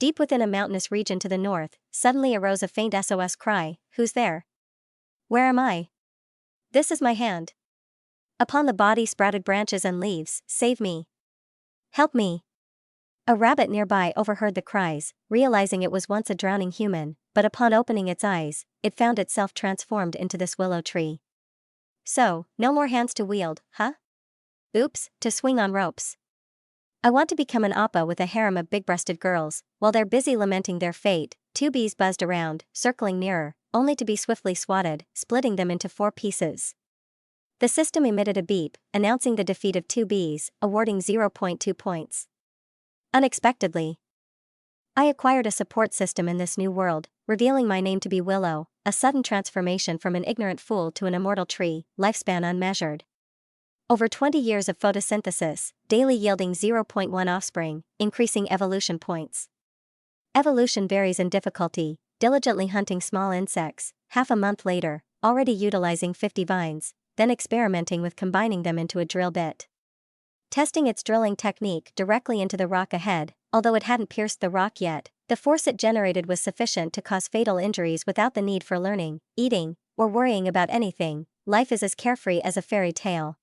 Deep within a mountainous region to the north, suddenly arose a faint SOS cry. Who's there? Where am I? This is my hand. Upon the body sprouted branches and leaves. Save me. Help me. A rabbit nearby overheard the cries, realizing it was once a drowning human, but upon opening its eyes, it found itself transformed into this willow tree. So, no more hands to wield, huh? Oops, to swing on ropes. I want to become an appa with a harem of big-breasted girls. While they're busy lamenting their fate, two bees buzzed around, circling nearer, only to be swiftly swatted, splitting them into 4 pieces. The system emitted a beep, announcing the defeat of 2 bees, awarding 0.2 points. Unexpectedly, I acquired a support system in this new world, revealing my name to be Willow, a sudden transformation from an ignorant fool to an immortal tree, lifespan unmeasured. Over 20 years of photosynthesis, daily yielding 0.1 offspring, increasing evolution points. Evolution varies in difficulty, diligently hunting small insects, half a month later, already utilizing 50 vines, then experimenting with combining them into a drill bit. Testing its drilling technique directly into the rock ahead, although it hadn't pierced the rock yet, the force it generated was sufficient to cause fatal injuries without the need for learning, eating, or worrying about anything. Life is as carefree as a fairy tale.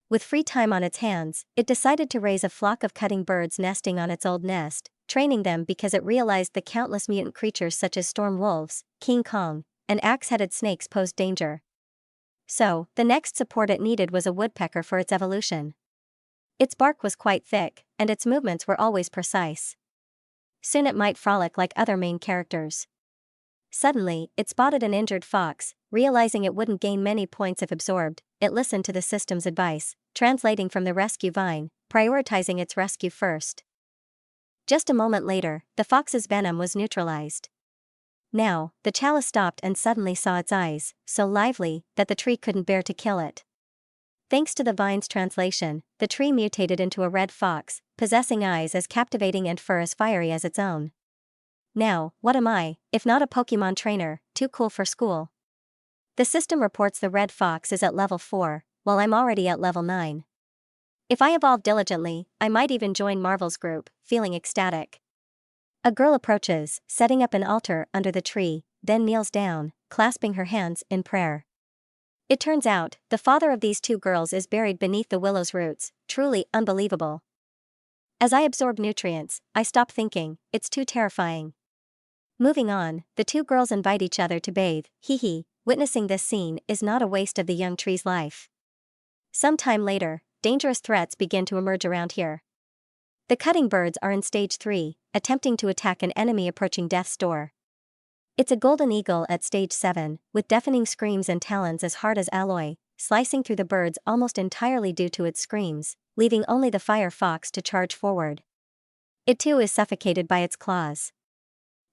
With free time on its hands, it decided to raise a flock of cutting birds nesting on its old nest, training them because it realized the countless mutant creatures such as storm wolves, King Kong, and axe-headed snakes posed danger. So, the next support it needed was a woodpecker for its evolution. Its bark was quite thick, and its movements were always precise. Soon it might frolic like other main characters. Suddenly, it spotted an injured fox. Realizing it wouldn't gain many points if absorbed, it listened to the system's advice, translating from the rescue vine, prioritizing its rescue first. Just a moment later, the fox's venom was neutralized. Now, the chalice stopped and suddenly saw its eyes, so lively that the tree couldn't bear to kill it. Thanks to the vine's translation, the tree mutated into a red fox, possessing eyes as captivating and fur as fiery as its own. Now, what am I, if not a Pokemon trainer, too cool for school? The system reports the red fox is at level 4, while I'm already at level 9. If I evolve diligently, I might even join Marvel's group, feeling ecstatic. A girl approaches, setting up an altar under the tree, then kneels down, clasping her hands in prayer. It turns out, the father of these 2 girls is buried beneath the willow's roots. Truly unbelievable. As I absorb nutrients, I stop thinking, it's too terrifying. Moving on, the 2 girls invite each other to bathe. Hee. Witnessing this scene is not a waste of the young tree's life. Some time later, dangerous threats begin to emerge around here. The cutting birds are in stage 3, attempting to attack an enemy approaching death's door. It's a golden eagle at stage 7, with deafening screams and talons as hard as alloy, slicing through the birds almost entirely due to its screams, leaving only the fire fox to charge forward. It too is suffocated by its claws.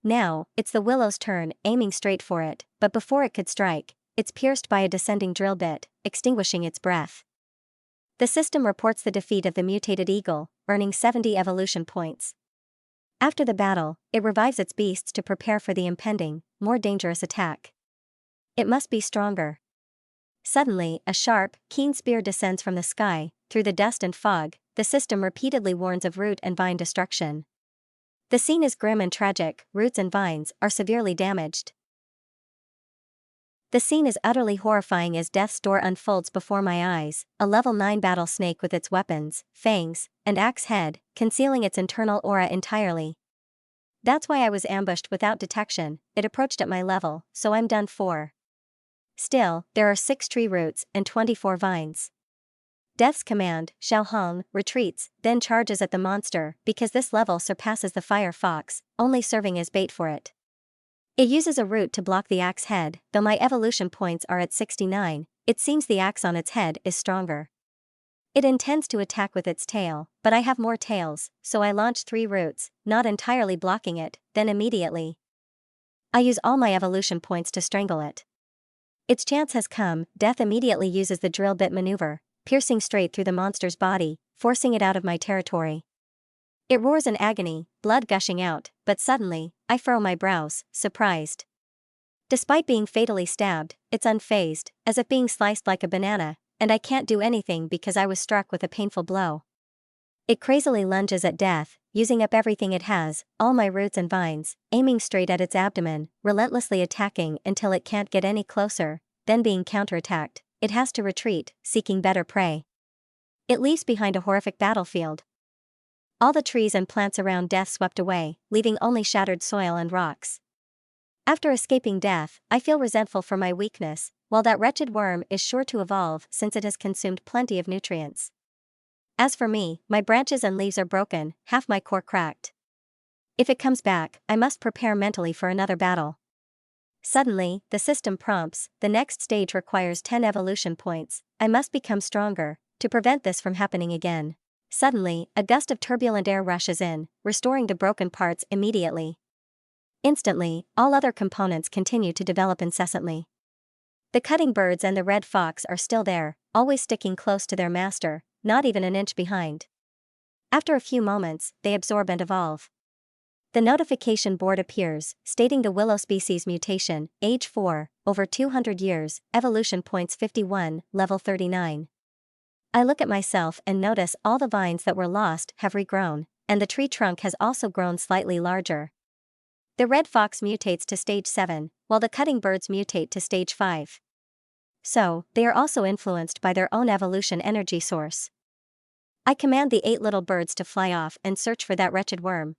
Now, it's the willow's turn, aiming straight for it, but before it could strike, it's pierced by a descending drill bit, extinguishing its breath. The system reports the defeat of the mutated eagle, earning 70 evolution points. After the battle, it revives its beasts to prepare for the impending, more dangerous attack. It must be stronger. Suddenly, a sharp, keen spear descends from the sky. Through the dust and fog, the system repeatedly warns of root and vine destruction. The scene is grim and tragic. Roots and vines are severely damaged. The scene is utterly horrifying as death's door unfolds before my eyes, a level 9 battle snake with its weapons, fangs, and axe head, concealing its internal aura entirely. That's why I was ambushed without detection. It approached at my level, so I'm done for. Still, there are 6 tree roots and 24 vines. Death's command, Xiao Hong, retreats, then charges at the monster because this level surpasses the fire fox, only serving as bait for it. It uses a root to block the axe head. Though my evolution points are at 69, it seems the axe on its head is stronger. It intends to attack with its tail, but I have more tails, so I launch 3 roots, not entirely blocking it, then immediately I use all my evolution points to strangle it. Its chance has come. Death immediately uses the drill bit maneuver, piercing straight through the monster's body, forcing it out of my territory. It roars in agony, blood gushing out, but suddenly, I furrow my brows, surprised. Despite being fatally stabbed, it's unfazed, as if being sliced like a banana, and I can't do anything because I was struck with a painful blow. It crazily lunges at death, using up everything it has, all my roots and vines, aiming straight at its abdomen, relentlessly attacking until it can't get any closer, then being counterattacked, it has to retreat, seeking better prey. It leaves behind a horrific battlefield. All the trees and plants around death swept away, leaving only shattered soil and rocks. After escaping death, I feel resentful for my weakness, while that wretched worm is sure to evolve since it has consumed plenty of nutrients. As for me, my branches and leaves are broken, half my core cracked. If it comes back, I must prepare mentally for another battle. Suddenly, the system prompts, the next stage requires 10 evolution points, I must become stronger, to prevent this from happening again. Suddenly, a gust of turbulent air rushes in, restoring the broken parts immediately. Instantly, all other components continue to develop incessantly. The cutting birds and the red fox are still there, always sticking close to their master, not even an inch behind. After a few moments, they absorb and evolve. The notification board appears, stating the willow species mutation, age 4, over 200 years, evolution points 51, level 39. I look at myself and notice all the vines that were lost have regrown, and the tree trunk has also grown slightly larger. The red fox mutates to stage 7, while the cutting birds mutate to stage 5. So, they are also influenced by their own evolution energy source. I command the 8 little birds to fly off and search for that wretched worm.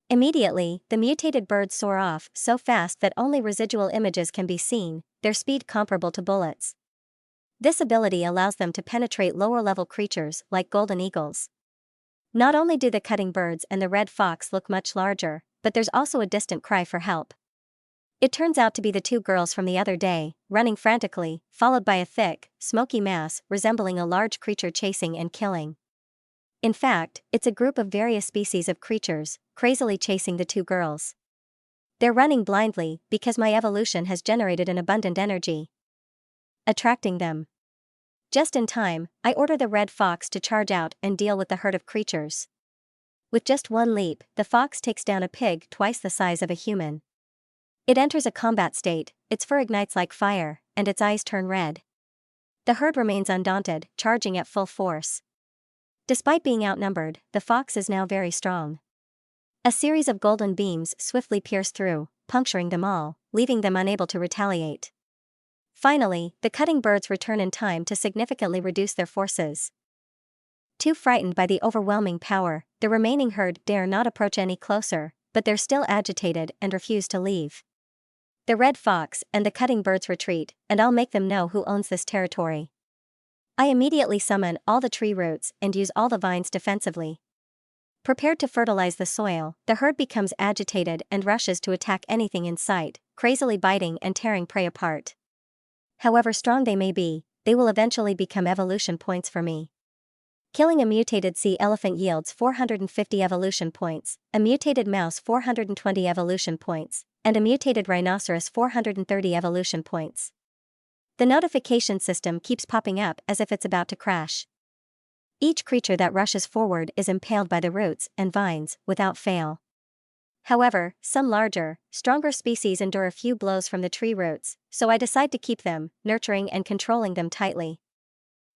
Immediately, the mutated birds soar off so fast that only residual images can be seen, their speed comparable to bullets. This ability allows them to penetrate lower-level creatures like golden eagles. Not only do the cutting birds and the red fox look much larger, but there's also a distant cry for help. It turns out to be the 2 girls from the other day, running frantically, followed by a thick, smoky mass resembling a large creature chasing and killing. In fact, it's a group of various species of creatures, crazily chasing the 2 girls. They're running blindly because my evolution has generated an abundant energy, attracting them. Just in time, I order the red fox to charge out and deal with the herd of creatures. With just one leap, the fox takes down a pig twice the size of a human. It enters a combat state, its fur ignites like fire, and its eyes turn red. The herd remains undaunted, charging at full force. Despite being outnumbered, the fox is now very strong. A series of golden beams swiftly pierce through, puncturing them all, leaving them unable to retaliate. Finally, the cutting birds return in time to significantly reduce their forces. Too frightened by the overwhelming power, the remaining herd dare not approach any closer, but they're still agitated and refuse to leave. The red fox and the cutting birds retreat, and I'll make them know who owns this territory. I immediately summon all the tree roots and use all the vines defensively. Prepared to fertilize the soil, the herd becomes agitated and rushes to attack anything in sight, crazily biting and tearing prey apart. However strong they may be, they will eventually become evolution points for me. Killing a mutated sea elephant yields 450 evolution points, a mutated mouse 420 evolution points, and a mutated rhinoceros 430 evolution points. The notification system keeps popping up as if it's about to crash. Each creature that rushes forward is impaled by the roots and vines, without fail. However, some larger, stronger species endure a few blows from the tree roots, so I decide to keep them, nurturing and controlling them tightly.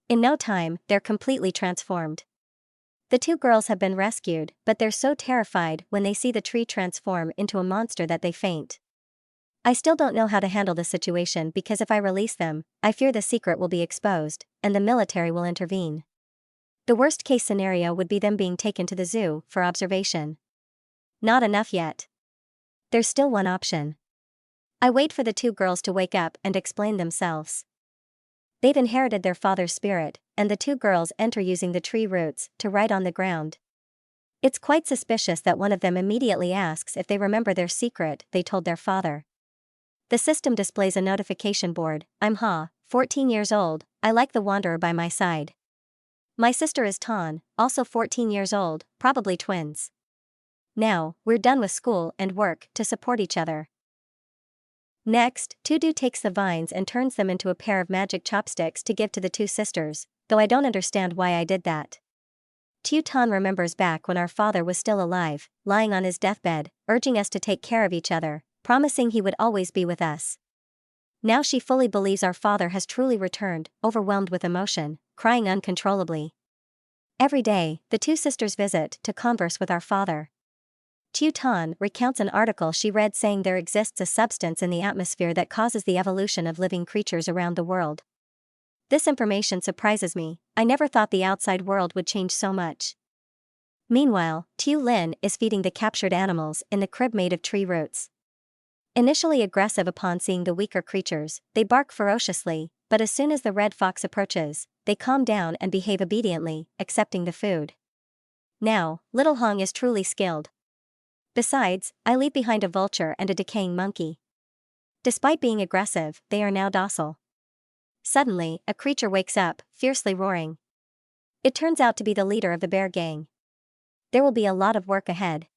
In no time, they're completely transformed. The 2 girls have been rescued, but they're so terrified when they see the tree transform into a monster that they faint. I still don't know how to handle the situation because if I release them, I fear the secret will be exposed, and the military will intervene. The worst-case scenario would be them being taken to the zoo for observation. Not enough yet. There's still one option. I wait for the 2 girls to wake up and explain themselves. They've inherited their father's spirit, and the 2 girls enter using the tree roots to write on the ground. It's quite suspicious that one of them immediately asks if they remember their secret they told their father. The system displays a notification board. I'm Ha, 14 years old, I like the wanderer by my side. My sister is Tan, also 14 years old, probably twins. Now, we're done with school and work to support each other. Next, Tudu takes the vines and turns them into a pair of magic chopsticks to give to the 2 sisters, though I don't understand why I did that. Tan remembers back when our father was still alive, lying on his deathbed, urging us to take care of each other, promising he would always be with us. Now she fully believes our father has truly returned, overwhelmed with emotion, crying uncontrollably. Every day, the two sisters visit to converse with our father. Qiu Tan recounts an article she read saying there exists a substance in the atmosphere that causes the evolution of living creatures around the world. This information surprises me. I never thought the outside world would change so much. Meanwhile, Tu Lin is feeding the captured animals in the crib made of tree roots. Initially aggressive upon seeing the weaker creatures, they bark ferociously, but as soon as the red fox approaches, they calm down and behave obediently, accepting the food. Now, little Hong is truly skilled. Besides, I leave behind a vulture and a decaying monkey. Despite being aggressive, they are now docile. Suddenly, a creature wakes up, fiercely roaring. It turns out to be the leader of the bear gang. There will be a lot of work ahead.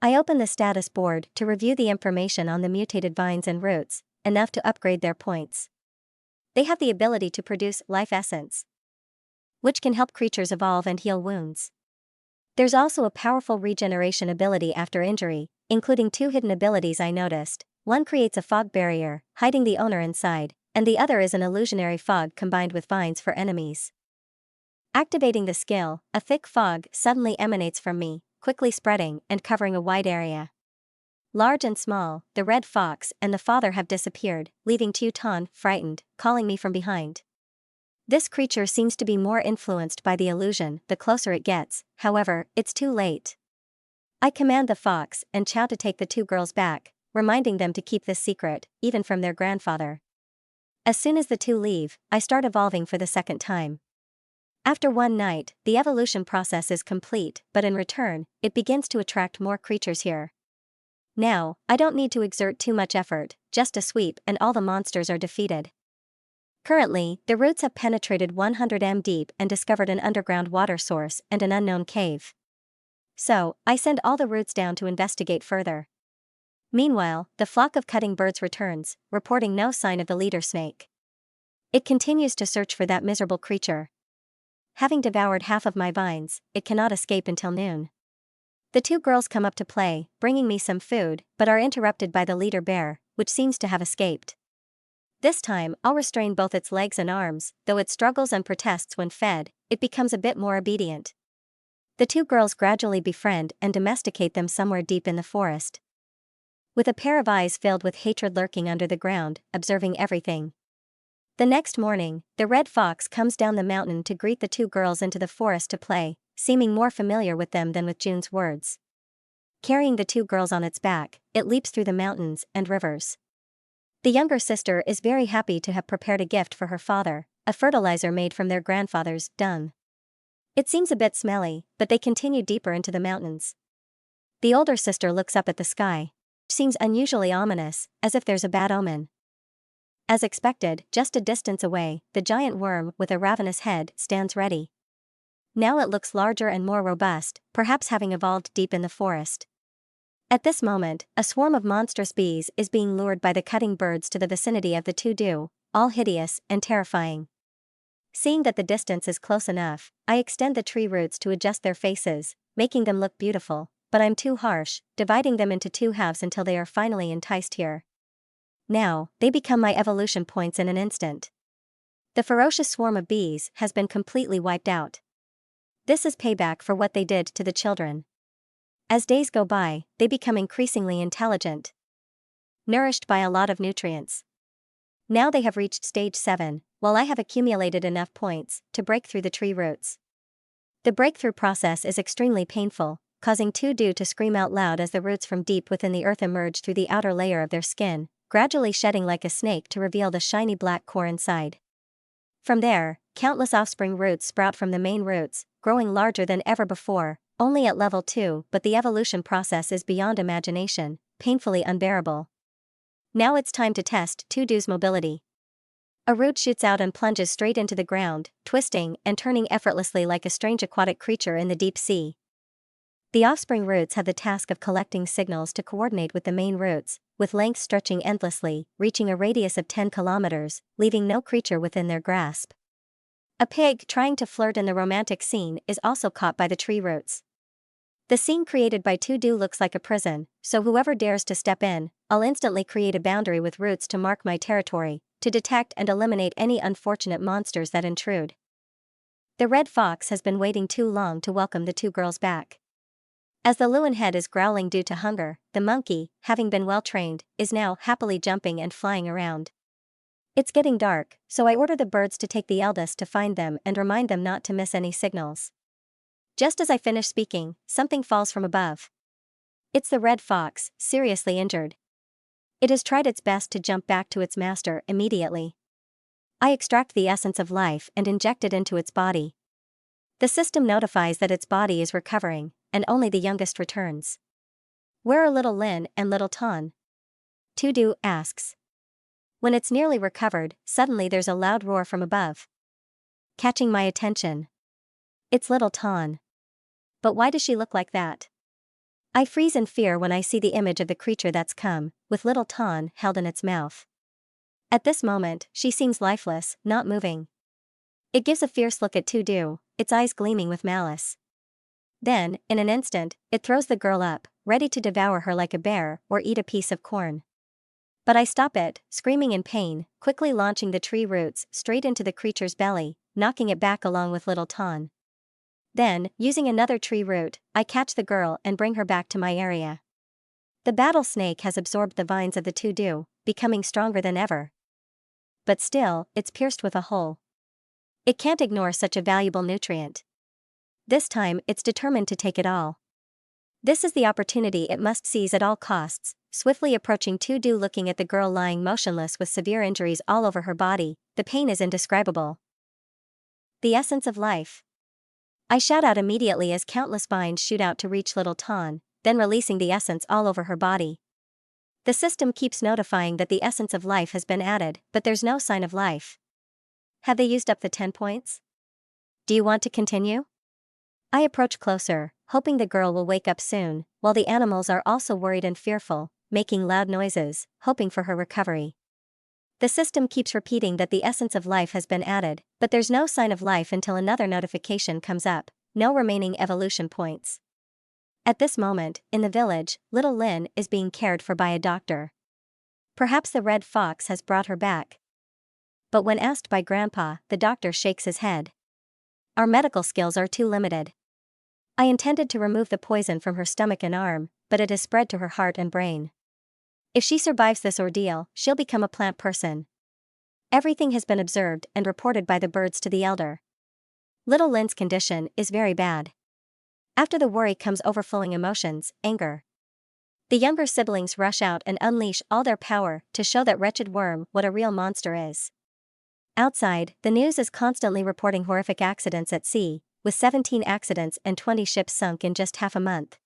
I open the status board to review the information on the mutated vines and roots, enough to upgrade their points. They have the ability to produce life essence, which can help creatures evolve and heal wounds. There's also a powerful regeneration ability after injury, including 2 hidden abilities I noticed. One creates a fog barrier, hiding the owner inside, and the other is an illusionary fog combined with vines for enemies. Activating the skill, a thick fog suddenly emanates from me, quickly spreading and covering a wide area. Large and small, the red fox and the father have disappeared, leaving Tu Tan frightened, calling me from behind. This creature seems to be more influenced by the illusion the closer it gets, however, it's too late. I command the fox and Chow to take the 2 girls back, reminding them to keep this secret, even from their grandfather. As soon as the 2 leave, I start evolving for the second time. After one night, the evolution process is complete, but in return, it begins to attract more creatures here. Now, I don't need to exert too much effort, just a sweep and all the monsters are defeated. Currently, the roots have penetrated 100 m deep and discovered an underground water source and an unknown cave. So, I send all the roots down to investigate further. Meanwhile, the flock of cutting birds returns, reporting no sign of the leader snake. It continues to search for that miserable creature. Having devoured half of my vines, it cannot escape until noon. The 2 girls come up to play, bringing me some food, but are interrupted by the leader bear, which seems to have escaped. This time, I'll restrain both its legs and arms, though it struggles and protests when fed, it becomes a bit more obedient. The 2 girls gradually befriend and domesticate them somewhere deep in the forest. With a pair of eyes filled with hatred lurking under the ground, observing everything. The next morning, the red fox comes down the mountain to greet the 2 girls into the forest to play, seeming more familiar with them than with June's words. Carrying the 2 girls on its back, it leaps through the mountains and rivers. The younger sister is very happy to have prepared a gift for her father, a fertilizer made from their grandfather's dung. It seems a bit smelly, but they continue deeper into the mountains. The older sister looks up at the sky. It seems unusually ominous, as if there's a bad omen. As expected, just a distance away, the giant worm with a ravenous head stands ready. Now it looks larger and more robust, perhaps having evolved deep in the forest. At this moment, a swarm of monstrous bees is being lured by the cutting birds to the vicinity of the 2 dew, all hideous and terrifying. Seeing that the distance is close enough, I extend the tree roots to adjust their faces, making them look beautiful, but I'm too harsh, dividing them into 2 halves until they are finally enticed here. Now, they become my evolution points in an instant. The ferocious swarm of bees has been completely wiped out. This is payback for what they did to the children. As days go by, they become increasingly intelligent, nourished by a lot of nutrients. Now they have reached stage 7, while I have accumulated enough points to break through the tree roots. The breakthrough process is extremely painful, causing 2 dew to scream out loud as the roots from deep within the earth emerge through the outer layer of their skin, gradually shedding like a snake to reveal the shiny black core inside. From there, countless offspring roots sprout from the main roots, growing larger than ever before, only at level 2, but the evolution process is beyond imagination, painfully unbearable. Now it's time to test 2 dew's mobility. A root shoots out and plunges straight into the ground, twisting and turning effortlessly like a strange aquatic creature in the deep sea. The offspring roots have the task of collecting signals to coordinate with the main roots, with lengths stretching endlessly, reaching a radius of 10 kilometers, leaving no creature within their grasp. A pig trying to flirt in the romantic scene is also caught by the tree roots. The scene created by 2 dew looks like a prison, so whoever dares to step in, I'll instantly create a boundary with roots to mark my territory, to detect and eliminate any unfortunate monsters that intrude. The red fox has been waiting too long to welcome the two girls back. As the loon head is growling due to hunger, the monkey, having been well trained, is now happily jumping and flying around. It's getting dark, so I order the birds to take the eldest to find them and remind them not to miss any signals. Just as I finish speaking, something falls from above. It's the red fox, seriously injured. It has tried its best to jump back to its master immediately. I extract the essence of life and inject it into its body. The system notifies that its body is recovering, and only the youngest returns. Where are little Lin and little Ton? Tudu asks. When it's nearly recovered, suddenly there's a loud roar from above, catching my attention. It's little Ton. But why does she look like that? I freeze in fear when I see the image of the creature that's come, with little Ton held in its mouth. At this moment, she seems lifeless, not moving. It gives a fierce look at Tudu, its eyes gleaming with malice. Then, in an instant, it throws the girl up, ready to devour her like a bear or eat a piece of corn. But I stop it, screaming in pain, quickly launching the tree roots straight into the creature's belly, knocking it back along with little Ton. Then, using another tree root, I catch the girl and bring her back to my area. The battle snake has absorbed the vines of the Tudu, becoming stronger than ever. But still, it's pierced with a hole. It can't ignore such a valuable nutrient. This time, it's determined to take it all. This is the opportunity it must seize at all costs, swiftly approaching Tudu, looking at the girl lying motionless with severe injuries all over her body. The pain is indescribable. The essence of life. I shout out immediately as countless vines shoot out to reach little Ton, then releasing the essence all over her body. The system keeps notifying that the essence of life has been added, but there's no sign of life. Have they used up the 10 points? Do you want to continue? I approach closer, hoping the girl will wake up soon, while the animals are also worried and fearful, making loud noises, hoping for her recovery. The system keeps repeating that the essence of life has been added, but there's no sign of life until another notification comes up: no remaining evolution points. At this moment, in the village, little Lin is being cared for by a doctor. Perhaps the red fox has brought her back. But when asked by Grandpa, the doctor shakes his head. Our medical skills are too limited. I intended to remove the poison from her stomach and arm, but it has spread to her heart and brain. If she survives this ordeal, she'll become a plant person. Everything has been observed and reported by the birds to the elder. Little Lin's condition is very bad. After the worry comes overflowing emotions, anger. The younger siblings rush out and unleash all their power to show that wretched worm what a real monster is. Outside, the news is constantly reporting horrific accidents at sea, with 17 accidents and 20 ships sunk in just half a month.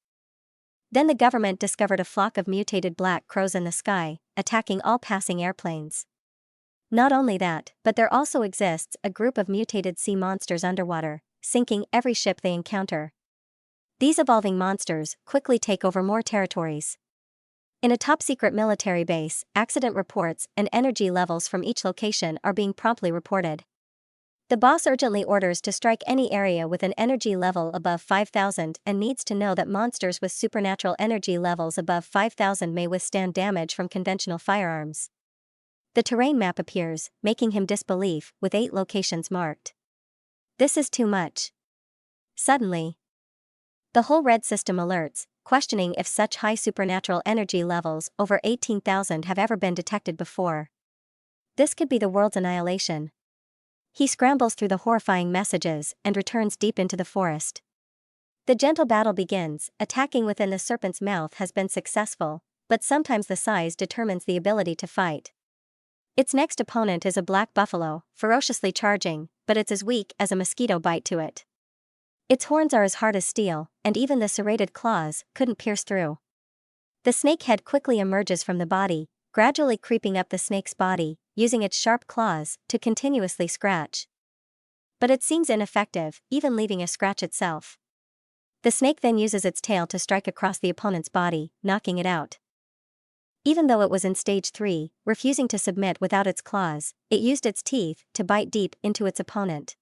Then the government discovered a flock of mutated black crows in the sky, attacking all passing airplanes. Not only that, but there also exists a group of mutated sea monsters underwater, sinking every ship they encounter. These evolving monsters quickly take over more territories. In a top-secret military base, accident reports and energy levels from each location are being promptly reported. The boss urgently orders to strike any area with an energy level above 5,000 and needs to know that monsters with supernatural energy levels above 5,000 may withstand damage from conventional firearms. The terrain map appears, making him disbelief, with 8 locations marked. This is too much. Suddenly, the whole red system alerts, questioning if such high supernatural energy levels over 18,000 have ever been detected before. This could be the world's annihilation. He scrambles through the horrifying messages and returns deep into the forest. The gentle battle begins. Attacking within the serpent's mouth has been successful, but sometimes the size determines the ability to fight. Its next opponent is a black buffalo, ferociously charging, but it's as weak as a mosquito bite to it. Its horns are as hard as steel, and even the serrated claws couldn't pierce through. The snake head quickly emerges from the body, gradually creeping up the snake's body, using its sharp claws to continuously scratch. But it seems ineffective, even leaving a scratch itself. The snake then uses its tail to strike across the opponent's body, knocking it out. Even though it was in stage 3, refusing to submit without its claws, it used its teeth to bite deep into its opponent.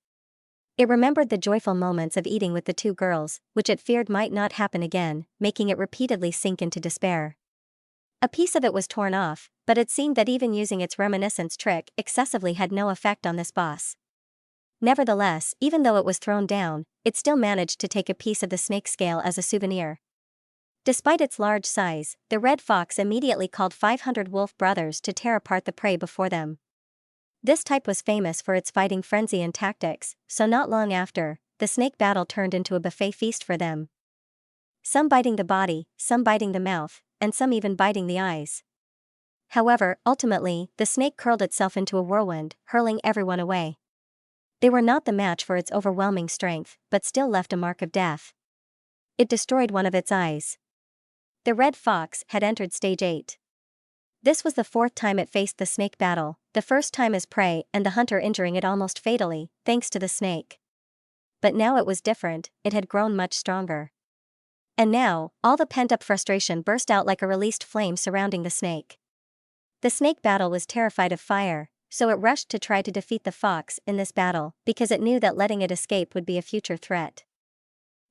It remembered the joyful moments of eating with the 2 girls, which it feared might not happen again, making it repeatedly sink into despair. A piece of it was torn off, but it seemed that even using its reminiscence trick excessively had no effect on this boss. Nevertheless, even though it was thrown down, it still managed to take a piece of the snake scale as a souvenir. Despite its large size, the red fox immediately called 500 wolf brothers to tear apart the prey before them. This type was famous for its fighting frenzy and tactics, so not long after, the snake battle turned into a buffet feast for them. Some biting the body, some biting the mouth, and some even biting the eyes. However, ultimately, the snake curled itself into a whirlwind, hurling everyone away. They were not the match for its overwhelming strength, but still left a mark of death. It destroyed one of its eyes. The red fox had entered stage 8. This was the 4th time it faced the snake battle, the first time as prey and the hunter injuring it almost fatally, thanks to the snake. But now it was different, it had grown much stronger. And now, all the pent-up frustration burst out like a released flame surrounding the snake. The snake battle was terrified of fire, so it rushed to try to defeat the fox in this battle, because it knew that letting it escape would be a future threat.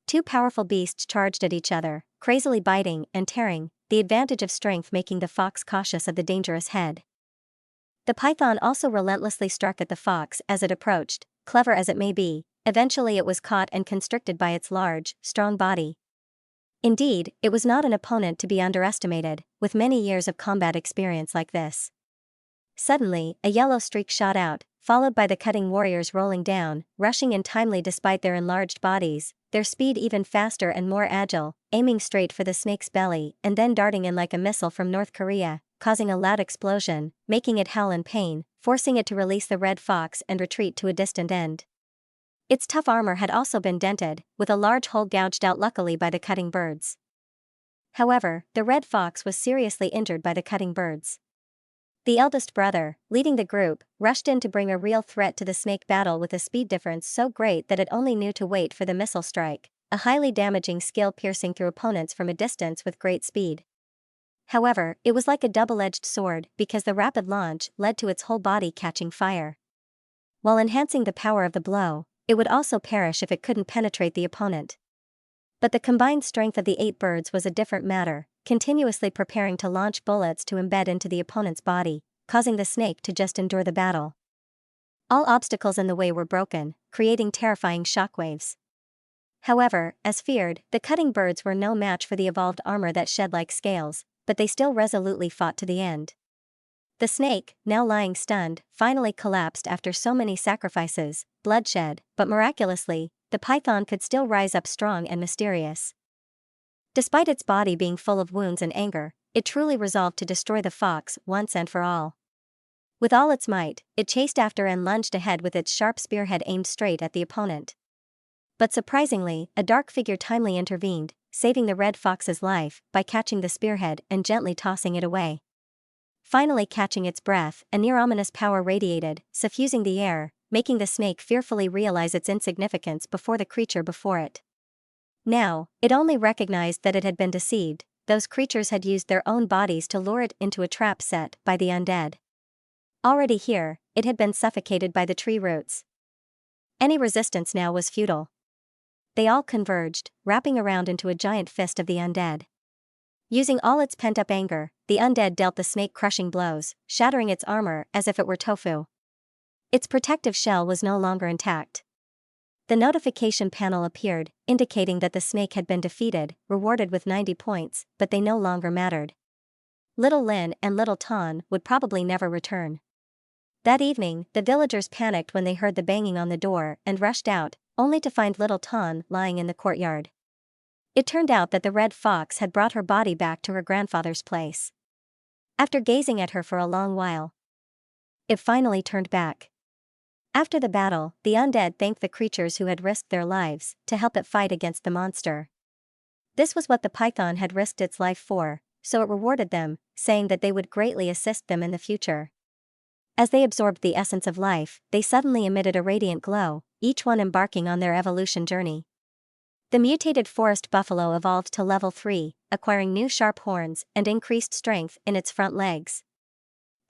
Two powerful beasts charged at each other, crazily biting and tearing, the advantage of strength making the fox cautious of the dangerous head. The python also relentlessly struck at the fox as it approached, clever as it may be. Eventually it was caught and constricted by its large, strong body. Indeed, it was not an opponent to be underestimated, with many years of combat experience like this. Suddenly, a yellow streak shot out, followed by the cutting warriors rolling down, rushing in timely despite their enlarged bodies, their speed even faster and more agile, aiming straight for the snake's belly and then darting in like a missile from North Korea, causing a loud explosion, making it howl in pain, forcing it to release the red fox and retreat to a distant end. Its tough armor had also been dented, with a large hole gouged out luckily by the cutting birds. However, the red fox was seriously injured by the cutting birds. The eldest brother, leading the group, rushed in to bring a real threat to the snake battle with a speed difference so great that it only knew to wait for the missile strike, a highly damaging skill piercing through opponents from a distance with great speed. However, it was like a double-edged sword because the rapid launch led to its whole body catching fire. While enhancing the power of the blow, it would also perish if it couldn't penetrate the opponent. But the combined strength of the 8 birds was a different matter, continuously preparing to launch bullets to embed into the opponent's body, causing the snake to just endure the battle. All obstacles in the way were broken, creating terrifying shockwaves. However, as feared, the cutting birds were no match for the evolved armor that shed like scales, but they still resolutely fought to the end. The snake, now lying stunned, finally collapsed after so many sacrifices, bloodshed, but miraculously, the python could still rise up strong and mysterious. Despite its body being full of wounds and anger, it truly resolved to destroy the fox once and for all. With all its might, it chased after and lunged ahead with its sharp spearhead aimed straight at the opponent. But surprisingly, a dark figure timely intervened, saving the red fox's life by catching the spearhead and gently tossing it away. Finally catching its breath, a near-ominous power radiated, suffusing the air, making the snake fearfully realize its insignificance before the creature before it. Now, it only recognized that it had been deceived. Those creatures had used their own bodies to lure it into a trap set by the undead. Already here, it had been suffocated by the tree roots. Any resistance now was futile. They all converged, wrapping around into a giant fist of the undead. Using all its pent-up anger, the undead dealt the snake crushing blows, shattering its armor as if it were tofu. Its protective shell was no longer intact. The notification panel appeared, indicating that the snake had been defeated, rewarded with 90 points, but they no longer mattered. Little Lin and Little Ton would probably never return. That evening, the villagers panicked when they heard the banging on the door and rushed out, only to find Little Ton lying in the courtyard. It turned out that the red fox had brought her body back to her grandfather's place. After gazing at her for a long while, it finally turned back. After the battle, the undead thanked the creatures who had risked their lives to help it fight against the monster. This was what the python had risked its life for, so it rewarded them, saying that they would greatly assist them in the future. As they absorbed the essence of life, they suddenly emitted a radiant glow, each one embarking on their evolution journey. The mutated forest buffalo evolved to level 3, acquiring new sharp horns and increased strength in its front legs.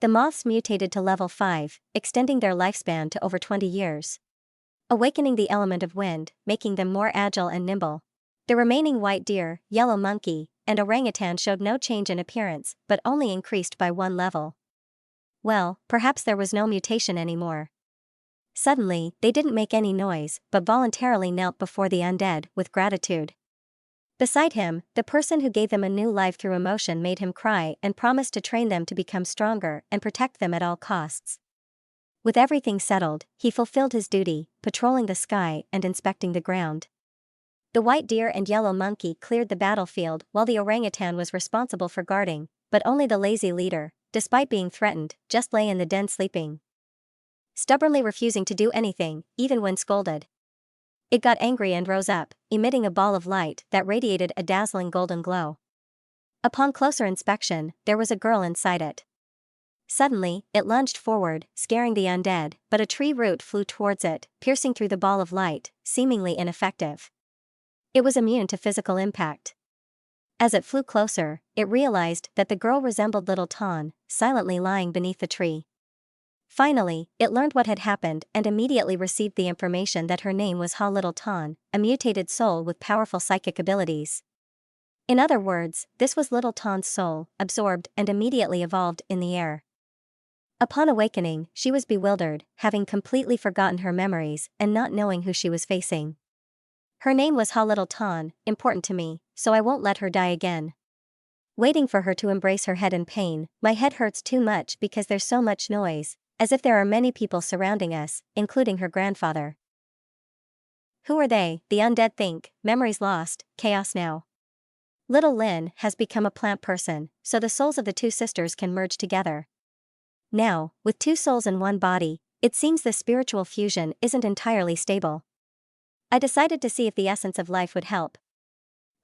The moths mutated to level 5, extending their lifespan to over 20 years. Awakening the element of wind, making them more agile and nimble. The remaining white deer, yellow monkey, and orangutan showed no change in appearance, but only increased by 1 level. Well, perhaps there was no mutation anymore. Suddenly, they didn't make any noise, but voluntarily knelt before the undead, with gratitude. Beside him, the person who gave them a new life through emotion made him cry and promised to train them to become stronger and protect them at all costs. With everything settled, he fulfilled his duty, patrolling the sky and inspecting the ground. The white deer and yellow monkey cleared the battlefield while the orangutan was responsible for guarding, but only the lazy leader, despite being threatened, just lay in the den sleeping, stubbornly refusing to do anything, even when scolded. It got angry and rose up, emitting a ball of light that radiated a dazzling golden glow. Upon closer inspection, there was a girl inside it. Suddenly, it lunged forward, scaring the undead, but a tree root flew towards it, piercing through the ball of light, seemingly ineffective. It was immune to physical impact. As it flew closer, it realized that the girl resembled little Ton, silently lying beneath the tree. Finally, it learned what had happened and immediately received the information that her name was Ha Little Ton, a mutated soul with powerful psychic abilities. In other words, this was Little Ton's soul, absorbed and immediately evolved in the air. Upon awakening, she was bewildered, having completely forgotten her memories and not knowing who she was facing. Her name was Ha Little Ton, important to me, so I won't let her die again. Waiting for her to embrace her head in pain, my head hurts too much because there's so much noise, as if there are many people surrounding us, including her grandfather. Who are they? The undead think, memories lost, chaos now. Little Lin has become a plant person, so the souls of the two sisters can merge together. Now, with two souls in one body, it seems the spiritual fusion isn't entirely stable. I decided to see if the essence of life would help.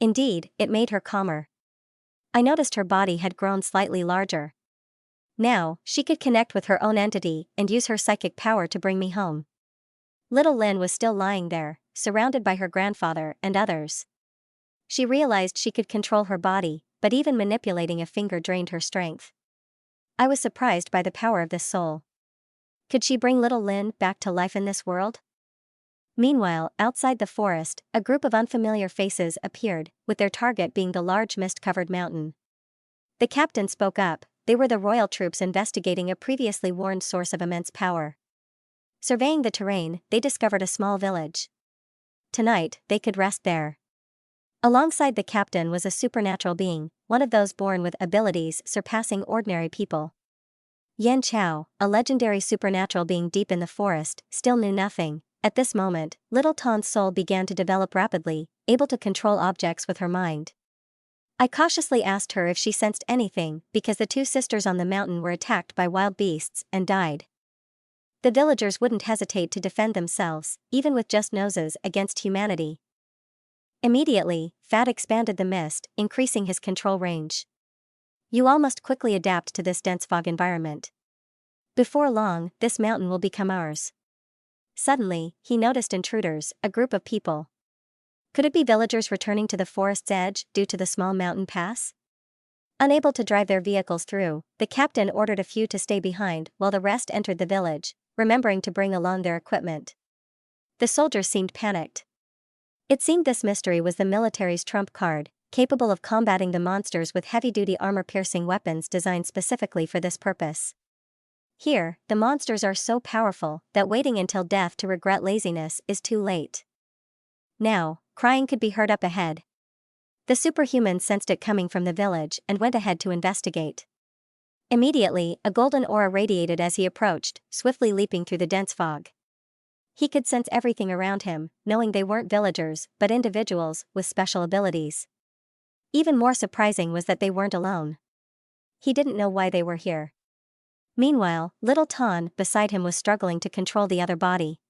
Indeed, it made her calmer. I noticed her body had grown slightly larger. Now, she could connect with her own entity and use her psychic power to bring me home. Little Lin was still lying there, surrounded by her grandfather and others. She realized she could control her body, but even manipulating a finger drained her strength. I was surprised by the power of this soul. Could she bring Little Lin back to life in this world? Meanwhile, outside the forest, a group of unfamiliar faces appeared, with their target being the large mist-covered mountain. The captain spoke up. They were the royal troops investigating a previously warned source of immense power. Surveying the terrain, they discovered a small village. Tonight, they could rest there. Alongside the captain was a supernatural being, one of those born with abilities surpassing ordinary people. Yan Chao, a legendary supernatural being deep in the forest, still knew nothing. At this moment, Little Ton's soul began to develop rapidly, able to control objects with her mind. I cautiously asked her if she sensed anything, because the two sisters on the mountain were attacked by wild beasts and died. The villagers wouldn't hesitate to defend themselves, even with just noses against humanity. Immediately, Fat expanded the mist, increasing his control range. You all must quickly adapt to this dense fog environment. Before long, this mountain will become ours. Suddenly, he noticed intruders, a group of people. Could it be villagers returning to the forest's edge due to the small mountain pass? Unable to drive their vehicles through, the captain ordered a few to stay behind while the rest entered the village, remembering to bring along their equipment. The soldiers seemed panicked. It seemed this mystery was the military's trump card, capable of combating the monsters with heavy-duty armor-piercing weapons designed specifically for this purpose. Here, the monsters are so powerful that waiting until death to regret laziness is too late. Now, crying could be heard up ahead. The superhuman sensed it coming from the village and went ahead to investigate. Immediately, a golden aura radiated as he approached, swiftly leaping through the dense fog. He could sense everything around him, knowing they weren't villagers but individuals with special abilities. Even more surprising was that they weren't alone. He didn't know why they were here. Meanwhile, Little Ton beside him was struggling to control the other body.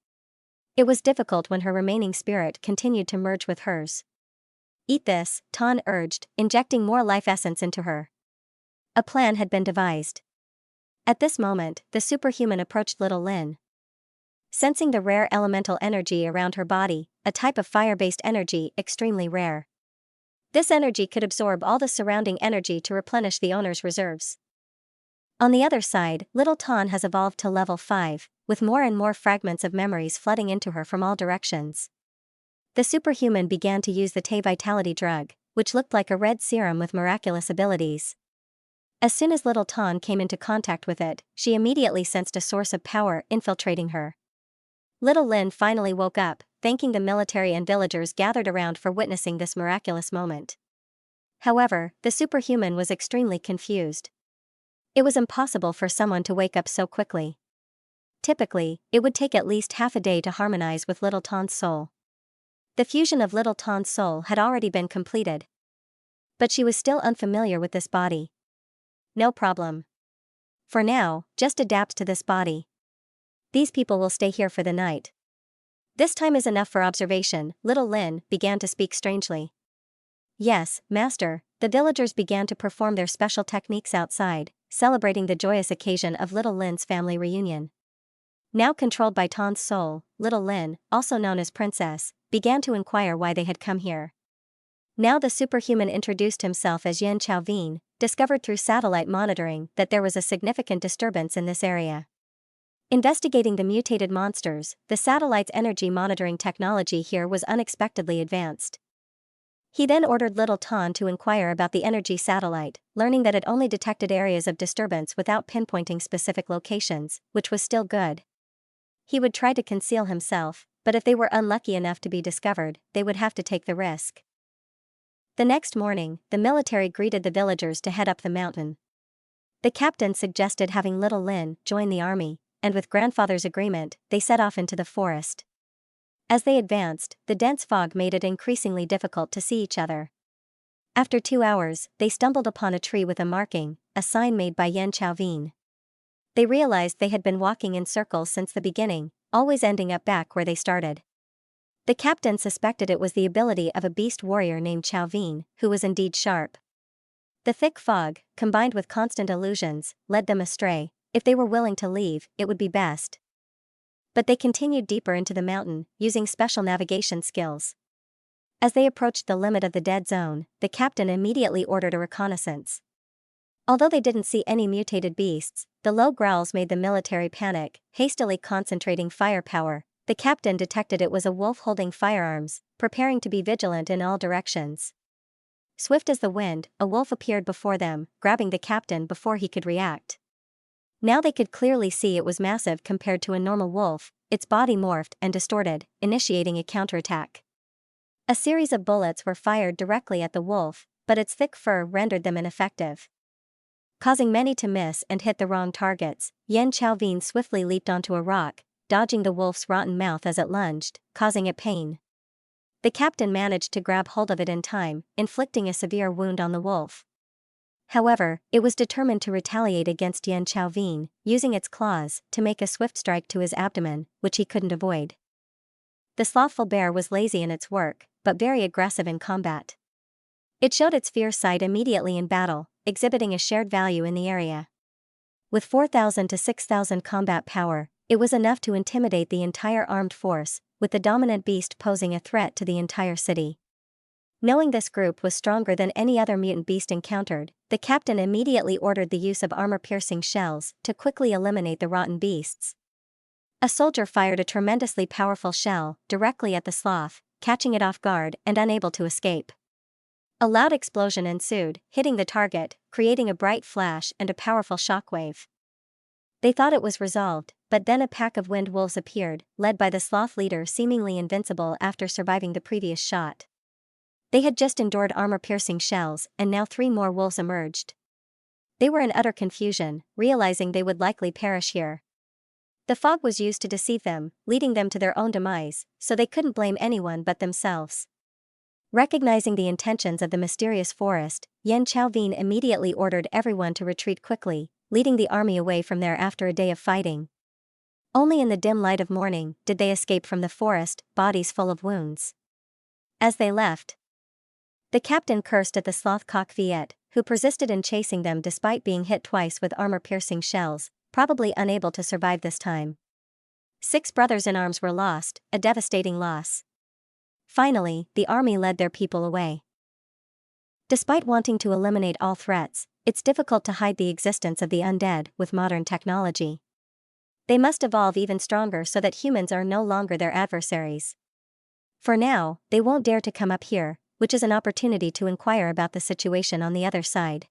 It was difficult when her remaining spirit continued to merge with hers. Eat this, Ton urged, injecting more life essence into her. A plan had been devised. At this moment, the superhuman approached Little Lin. Sensing the rare elemental energy around her body, a type of fire-based energy extremely rare. This energy could absorb all the surrounding energy to replenish the owner's reserves. On the other side, Little Ton has evolved to level 5, with more and more fragments of memories flooding into her from all directions. The superhuman began to use the Tay Vitality drug, which looked like a red serum with miraculous abilities. As soon as Little Ton came into contact with it, she immediately sensed a source of power infiltrating her. Little Lin finally woke up, thanking the military and villagers gathered around for witnessing this miraculous moment. However, the superhuman was extremely confused. It was impossible for someone to wake up so quickly. Typically, it would take at least half a day to harmonize with Little Tan's soul. The fusion of Little Tan's soul had already been completed. But she was still unfamiliar with this body. No problem. For now, just adapt to this body. These people will stay here for the night. This time is enough for observation, Little Lin began to speak strangely. Yes, master, the villagers began to perform their special techniques outside, celebrating the joyous occasion of Little Lin's family reunion. Now controlled by Tan's soul, Little Lin, also known as Princess, began to inquire why they had come here. Now the superhuman introduced himself as Yan Chaovin, discovered through satellite monitoring that there was a significant disturbance in this area. Investigating the mutated monsters, the satellite's energy monitoring technology here was unexpectedly advanced. He then ordered Little Tan to inquire about the energy satellite, learning that it only detected areas of disturbance without pinpointing specific locations, which was still good. He would try to conceal himself, but if they were unlucky enough to be discovered, they would have to take the risk. The next morning, the military greeted the villagers to head up the mountain. The captain suggested having Little Lin join the army, and with grandfather's agreement, they set off into the forest. As they advanced, the dense fog made it increasingly difficult to see each other. After 2 hours, they stumbled upon a tree with a marking, a sign made by Yan Chaovin. They realized they had been walking in circles since the beginning, always ending up back where they started. The captain suspected it was the ability of a beast warrior named Chaovin, who was indeed sharp. The thick fog, combined with constant illusions, led them astray. If they were willing to leave, it would be best. But they continued deeper into the mountain, using special navigation skills. As they approached the limit of the dead zone, the captain immediately ordered a reconnaissance. Although they didn't see any mutated beasts, the low growls made the military panic. Hastily concentrating firepower, the captain detected it was a wolf holding firearms, preparing to be vigilant in all directions. Swift as the wind, a wolf appeared before them, grabbing the captain before he could react. Now they could clearly see it was massive compared to a normal wolf, its body morphed and distorted, initiating a counterattack. A series of bullets were fired directly at the wolf, but its thick fur rendered them ineffective. Causing many to miss and hit the wrong targets, Yan Chaovin swiftly leaped onto a rock, dodging the wolf's rotten mouth as it lunged, causing it pain. The captain managed to grab hold of it in time, inflicting a severe wound on the wolf. However, it was determined to retaliate against Yan Chaovin, using its claws to make a swift strike to his abdomen, which he couldn't avoid. The slothful bear was lazy in its work, but very aggressive in combat. It showed its fierce side immediately in battle, exhibiting a shared value in the area. With 4,000 to 6,000 combat power, it was enough to intimidate the entire armed force, with the dominant beast posing a threat to the entire city. Knowing this group was stronger than any other mutant beast encountered, the captain immediately ordered the use of armor-piercing shells to quickly eliminate the rotten beasts. A soldier fired a tremendously powerful shell directly at the sloth, catching it off guard and unable to escape. A loud explosion ensued, hitting the target, creating a bright flash and a powerful shockwave. They thought it was resolved, but then a pack of wind wolves appeared, led by the sloth leader seemingly invincible after surviving the previous shot. They had just endured armor-piercing shells, and now 3 more wolves emerged. They were in utter confusion, realizing they would likely perish here. The fog was used to deceive them, leading them to their own demise, so they couldn't blame anyone but themselves. Recognizing the intentions of the mysterious forest, Yan Chaovin immediately ordered everyone to retreat quickly, leading the army away from there after a day of fighting. Only in the dim light of morning did they escape from the forest, bodies full of wounds. As they left, the captain cursed at the sloth cock Viet, who persisted in chasing them despite being hit twice with armor-piercing shells, probably unable to survive this time. 6 brothers in arms were lost, a devastating loss. Finally, the army led their people away. Despite wanting to eliminate all threats, it's difficult to hide the existence of the undead with modern technology. They must evolve even stronger so that humans are no longer their adversaries. For now, they won't dare to come up here, which is an opportunity to inquire about the situation on the other side.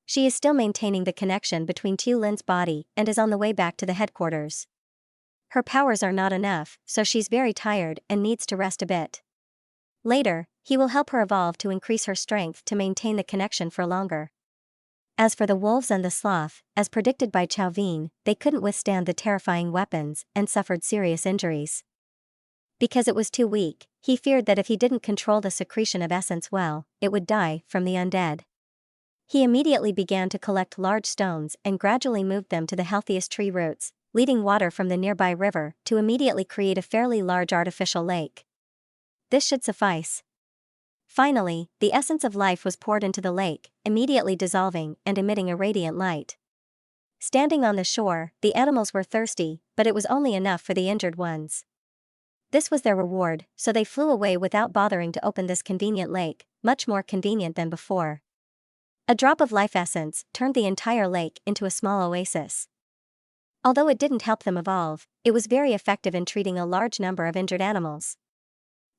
She is still maintaining the connection between Tu Lin's body and is on the way back to the headquarters. Her powers are not enough, so she's very tired and needs to rest a bit. Later, he will help her evolve to increase her strength to maintain the connection for longer. As for the wolves and the sloth, as predicted by Chauvin, they couldn't withstand the terrifying weapons and suffered serious injuries. Because it was too weak, he feared that if he didn't control the secretion of essence well, it would die from the undead. He immediately began to collect large stones and gradually moved them to the healthiest tree roots, leading water from the nearby river to immediately create a fairly large artificial lake. This should suffice. Finally, the essence of life was poured into the lake, immediately dissolving and emitting a radiant light. Standing on the shore, the animals were thirsty, but it was only enough for the injured ones. This was their reward, so they flew away without bothering to open this convenient lake, much more convenient than before. A drop of life essence turned the entire lake into a small oasis. Although it didn't help them evolve, it was very effective in treating a large number of injured animals.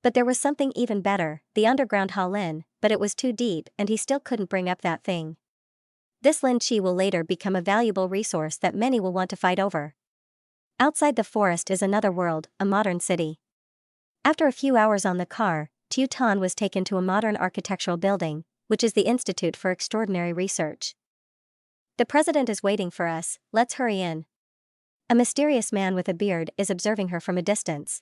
But there was something even better, the underground Halin, but it was too deep and he still couldn't bring up that thing. This Lin Chi will later become a valuable resource that many will want to fight over. Outside the forest is another world, a modern city. After a few hours on the car, Tu Tan was taken to a modern architectural building, which is the Institute for Extraordinary Research. The president is waiting for us, let's hurry in. A mysterious man with a beard is observing her from a distance.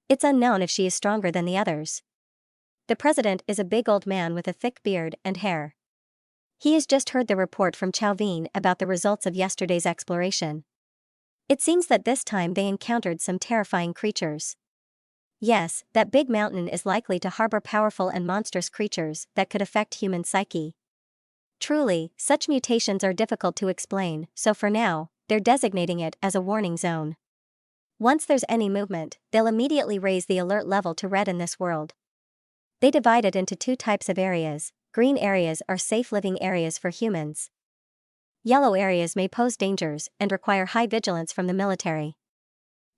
It's unknown if she is stronger than the others. The president is a big old man with a thick beard and hair. He has just heard the report from Chauvin about the results of yesterday's exploration. It seems that this time they encountered some terrifying creatures. Yes, that big mountain is likely to harbor powerful and monstrous creatures that could affect human psyche. Truly, such mutations are difficult to explain, so for now, they're designating it as a warning zone. Once there's any movement, they'll immediately raise the alert level to red in this world. They divide it into two types of areas. Green areas are safe living areas for humans. Yellow areas may pose dangers and require high vigilance from the military.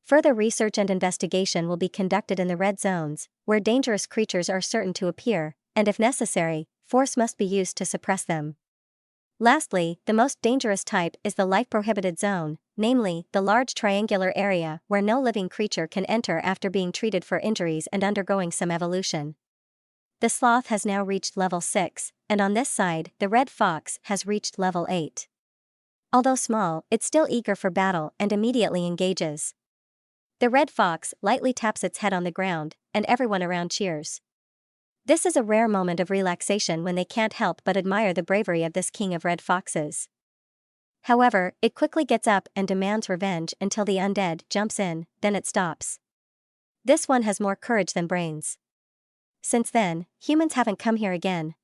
Further research and investigation will be conducted in the red zones, where dangerous creatures are certain to appear, and if necessary, force must be used to suppress them. Lastly, the most dangerous type is the life-prohibited zone, namely, the large triangular area where no living creature can enter after being treated for injuries and undergoing some evolution. The sloth has now reached level 6, and on this side, the red fox has reached level 8. Although small, it's still eager for battle and immediately engages. The red fox lightly taps its head on the ground, and everyone around cheers. This is a rare moment of relaxation when they can't help but admire the bravery of this king of red foxes. However, it quickly gets up and demands revenge until the undead jumps in, then it stops. This one has more courage than brains. Since then, humans haven't come here again.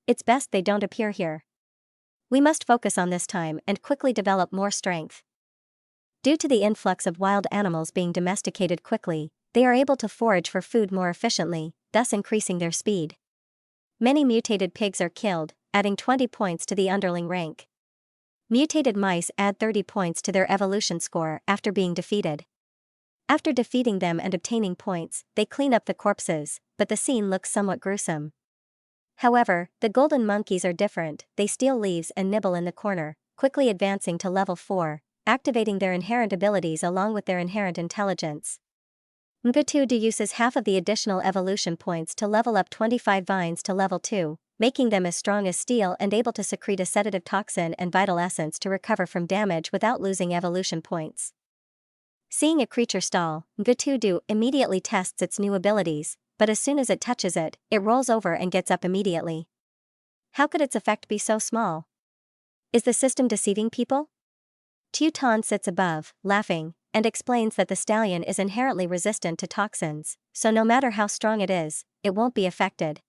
It's best they don't appear here. We must focus on this time and quickly develop more strength. Due to the influx of wild animals being domesticated quickly, they are able to forage for food more efficiently, thus increasing their speed. Many mutated pigs are killed, adding 20 points to the underling rank. Mutated mice add 30 points to their evolution score after being defeated. After defeating them and obtaining points, they clean up the corpses, but the scene looks somewhat gruesome. However, the golden monkeys are different, they steal leaves and nibble in the corner, quickly advancing to level 4, activating their inherent abilities along with their inherent intelligence. Mtudu uses half of the additional evolution points to level up 25 vines to level 2, making them as strong as steel and able to secrete a sedative toxin and vital essence to recover from damage without losing evolution points. Seeing a creature stall, Mtudu immediately tests its new abilities, but as soon as it touches it, it rolls over and gets up immediately. How could its effect be so small? Is the system deceiving people? Tu Tan sits above, laughing, and explains that the stallion is inherently resistant to toxins, so no matter how strong it is, it won't be affected.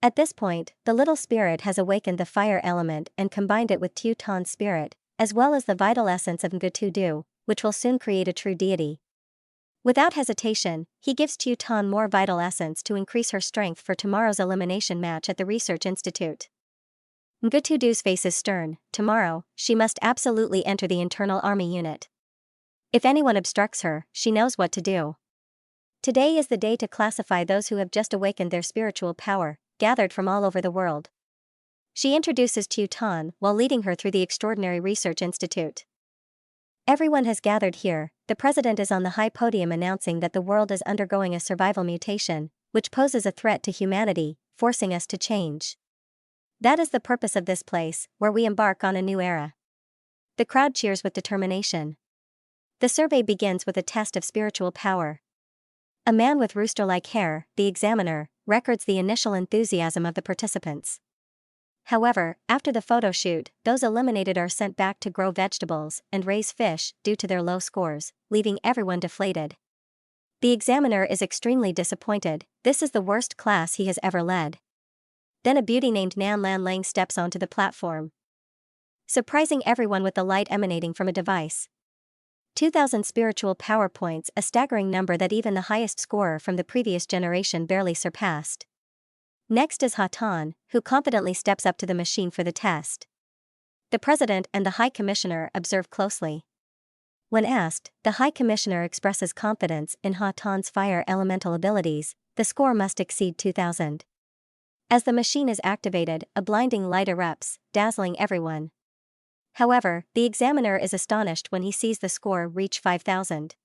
At this point, the little spirit has awakened the fire element and combined it with Tu Tan's spirit, as well as the vital essence of Mtudu, which will soon create a true deity. Without hesitation, he gives Tu Tan more vital essence to increase her strength for tomorrow's elimination match at the Research Institute. Mtudu's face is stern. Tomorrow, she must absolutely enter the internal army unit. If anyone obstructs her, she knows what to do. Today is the day to classify those who have just awakened their spiritual power, gathered from all over the world. She introduces Tu Tan while leading her through the Extraordinary Research Institute. Everyone has gathered here. The president is on the high podium announcing that the world is undergoing a survival mutation, which poses a threat to humanity, forcing us to change. That is the purpose of this place, where we embark on a new era. The crowd cheers with determination. The survey begins with a test of spiritual power. A man with rooster-like hair, the examiner, records the initial enthusiasm of the participants. However, after the photo shoot, those eliminated are sent back to grow vegetables and raise fish due to their low scores, leaving everyone deflated. The examiner is extremely disappointed. This is the worst class he has ever led. Then a beauty named Nan Lan Lang steps onto the platform, surprising everyone with the light emanating from a device. 2,000 spiritual power points, a staggering number that even the highest scorer from the previous generation barely surpassed. Next is Hatan, who confidently steps up to the machine for the test. The president and the high commissioner observe closely. When asked, the high commissioner expresses confidence in Hatan's fire elemental abilities. The score must exceed 2,000. As the machine is activated, a blinding light erupts, dazzling everyone. However, the examiner is astonished when he sees the score reach 5,000.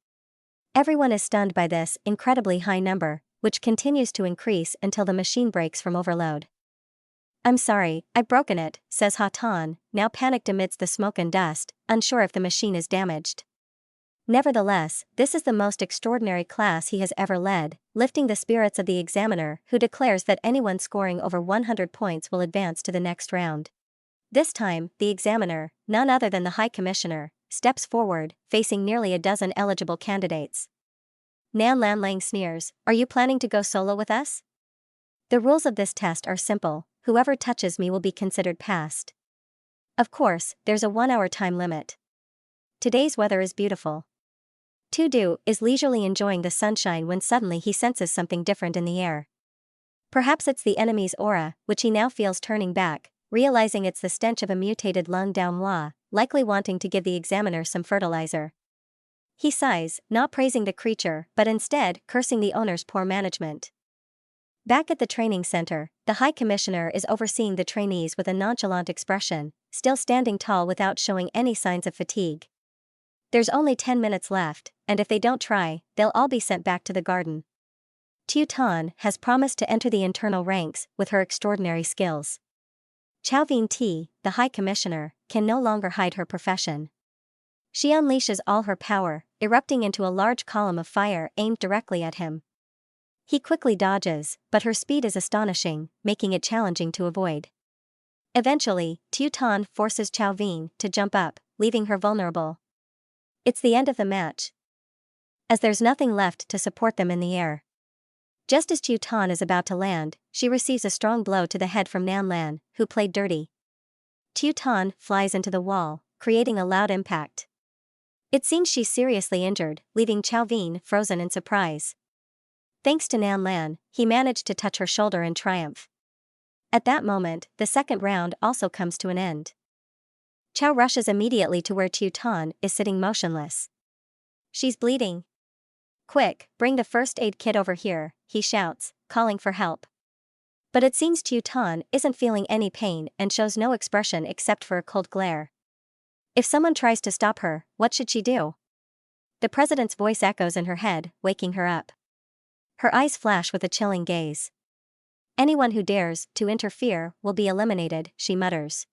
Everyone is stunned by this incredibly high number, which continues to increase until the machine breaks from overload. "I'm sorry, I've broken it," says Hatan, now panicked amidst the smoke and dust, unsure if the machine is damaged. Nevertheless, this is the most extraordinary class he has ever led, lifting the spirits of the examiner, who declares that anyone scoring over 100 points will advance to the next round. This time, the examiner, none other than the High Commissioner, steps forward, facing nearly a dozen eligible candidates. Nan Lan Lang sneers, "Are you planning to go solo with us? The rules of this test are simple. Whoever touches me will be considered passed. Of course, there's a 1-hour time limit. Today's weather is beautiful." Tudu is leisurely enjoying the sunshine when suddenly he senses something different in the air. Perhaps it's the enemy's aura, which he now feels turning back, realizing it's the stench of a mutated lung Manhua, likely wanting to give the examiner some fertilizer. He sighs, not praising the creature, but instead cursing the owner's poor management. Back at the training center, the High Commissioner is overseeing the trainees with a nonchalant expression, still standing tall without showing any signs of fatigue. There's only 10 minutes left, and if they don't try, they'll all be sent back to the garden. Tu Tan has promised to enter the internal ranks with her extraordinary skills. Chao Vien Ti, the High Commissioner, can no longer hide her profession. She unleashes all her power, erupting into a large column of fire aimed directly at him. He quickly dodges, but her speed is astonishing, making it challenging to avoid. Eventually, Tu Tan forces Chao Vien to jump up, leaving her vulnerable. It's the end of the match, as there's nothing left to support them in the air. Just as Tu Tan is about to land, she receives a strong blow to the head from Nan Lan, who played dirty. Tu Tan flies into the wall, creating a loud impact. It seems she's seriously injured, leaving Chao Vien frozen in surprise. Thanks to Nan Lan, he managed to touch her shoulder in triumph. At that moment, the second round also comes to an end. Chao rushes immediately to where Tu Tan is sitting motionless. "She's bleeding. Quick, bring the first aid kit over here," he shouts, calling for help. But it seems Tu Tan isn't feeling any pain and shows no expression except for a cold glare. If someone tries to stop her, what should she do? The president's voice echoes in her head, waking her up. Her eyes flash with a chilling gaze. "Anyone who dares to interfere will be eliminated," she mutters.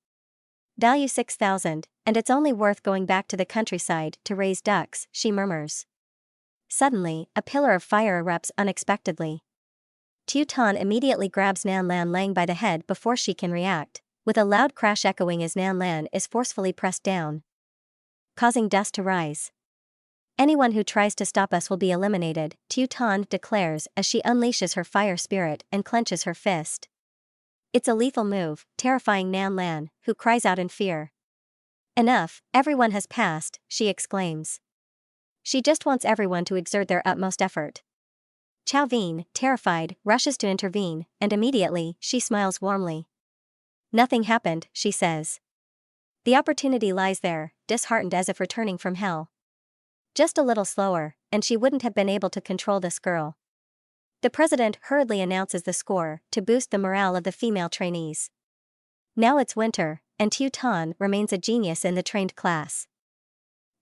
"Value 6,000, and it's only worth going back to the countryside to raise ducks," she murmurs. Suddenly, a pillar of fire erupts unexpectedly. Tu Tan immediately grabs Nan Lan Lang by the head before she can react, with a loud crash echoing as Nan Lan is forcefully pressed down, causing dust to rise. "Anyone who tries to stop us will be eliminated," Tu Tan declares as she unleashes her fire spirit and clenches her fist. It's a lethal move, terrifying Nan Lan, who cries out in fear. "Enough, everyone has passed," she exclaims. She just wants everyone to exert their utmost effort. Chao Vien, terrified, rushes to intervene, and immediately, she smiles warmly. "Nothing happened," she says. "The opportunity lies there, disheartened as if returning from hell. Just a little slower, and she wouldn't have been able to control this girl." The president hurriedly announces the score to boost the morale of the female trainees. Now it's winter, and Tu Tan remains a genius in the trained class.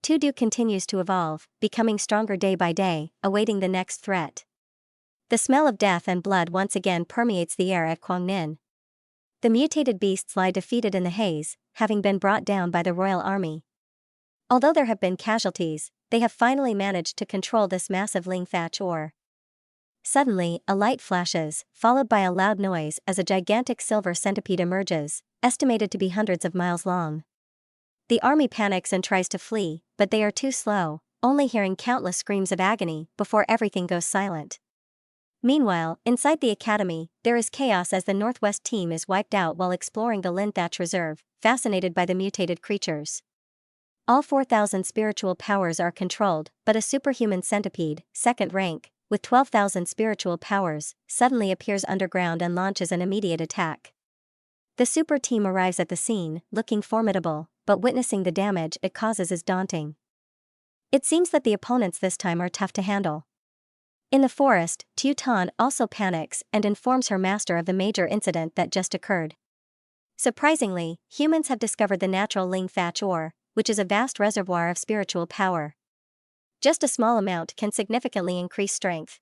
Tudu continues to evolve, becoming stronger day by day, awaiting the next threat. The smell of death and blood once again permeates the air at Guangnin. The mutated beasts lie defeated in the haze, having been brought down by the royal army. Although there have been casualties, they have finally managed to control this massive Ling thatch ore. Suddenly, a light flashes, followed by a loud noise as a gigantic silver centipede emerges, estimated to be hundreds of miles long. The army panics and tries to flee, but they are too slow, only hearing countless screams of agony before everything goes silent. Meanwhile, inside the academy, there is chaos as the Northwest team is wiped out while exploring the Lin Thatch Reserve, fascinated by the mutated creatures. All 4,000 spiritual powers are controlled, but a superhuman centipede, second rank, with 12,000 spiritual powers, suddenly appears underground and launches an immediate attack. The super team arrives at the scene, looking formidable, but witnessing the damage it causes is daunting. It seems that the opponents this time are tough to handle. In the forest, Tan also panics and informs her master of the major incident that just occurred. Surprisingly, humans have discovered the natural Ling thatch ore, which is a vast reservoir of spiritual power. Just a small amount can significantly increase strength.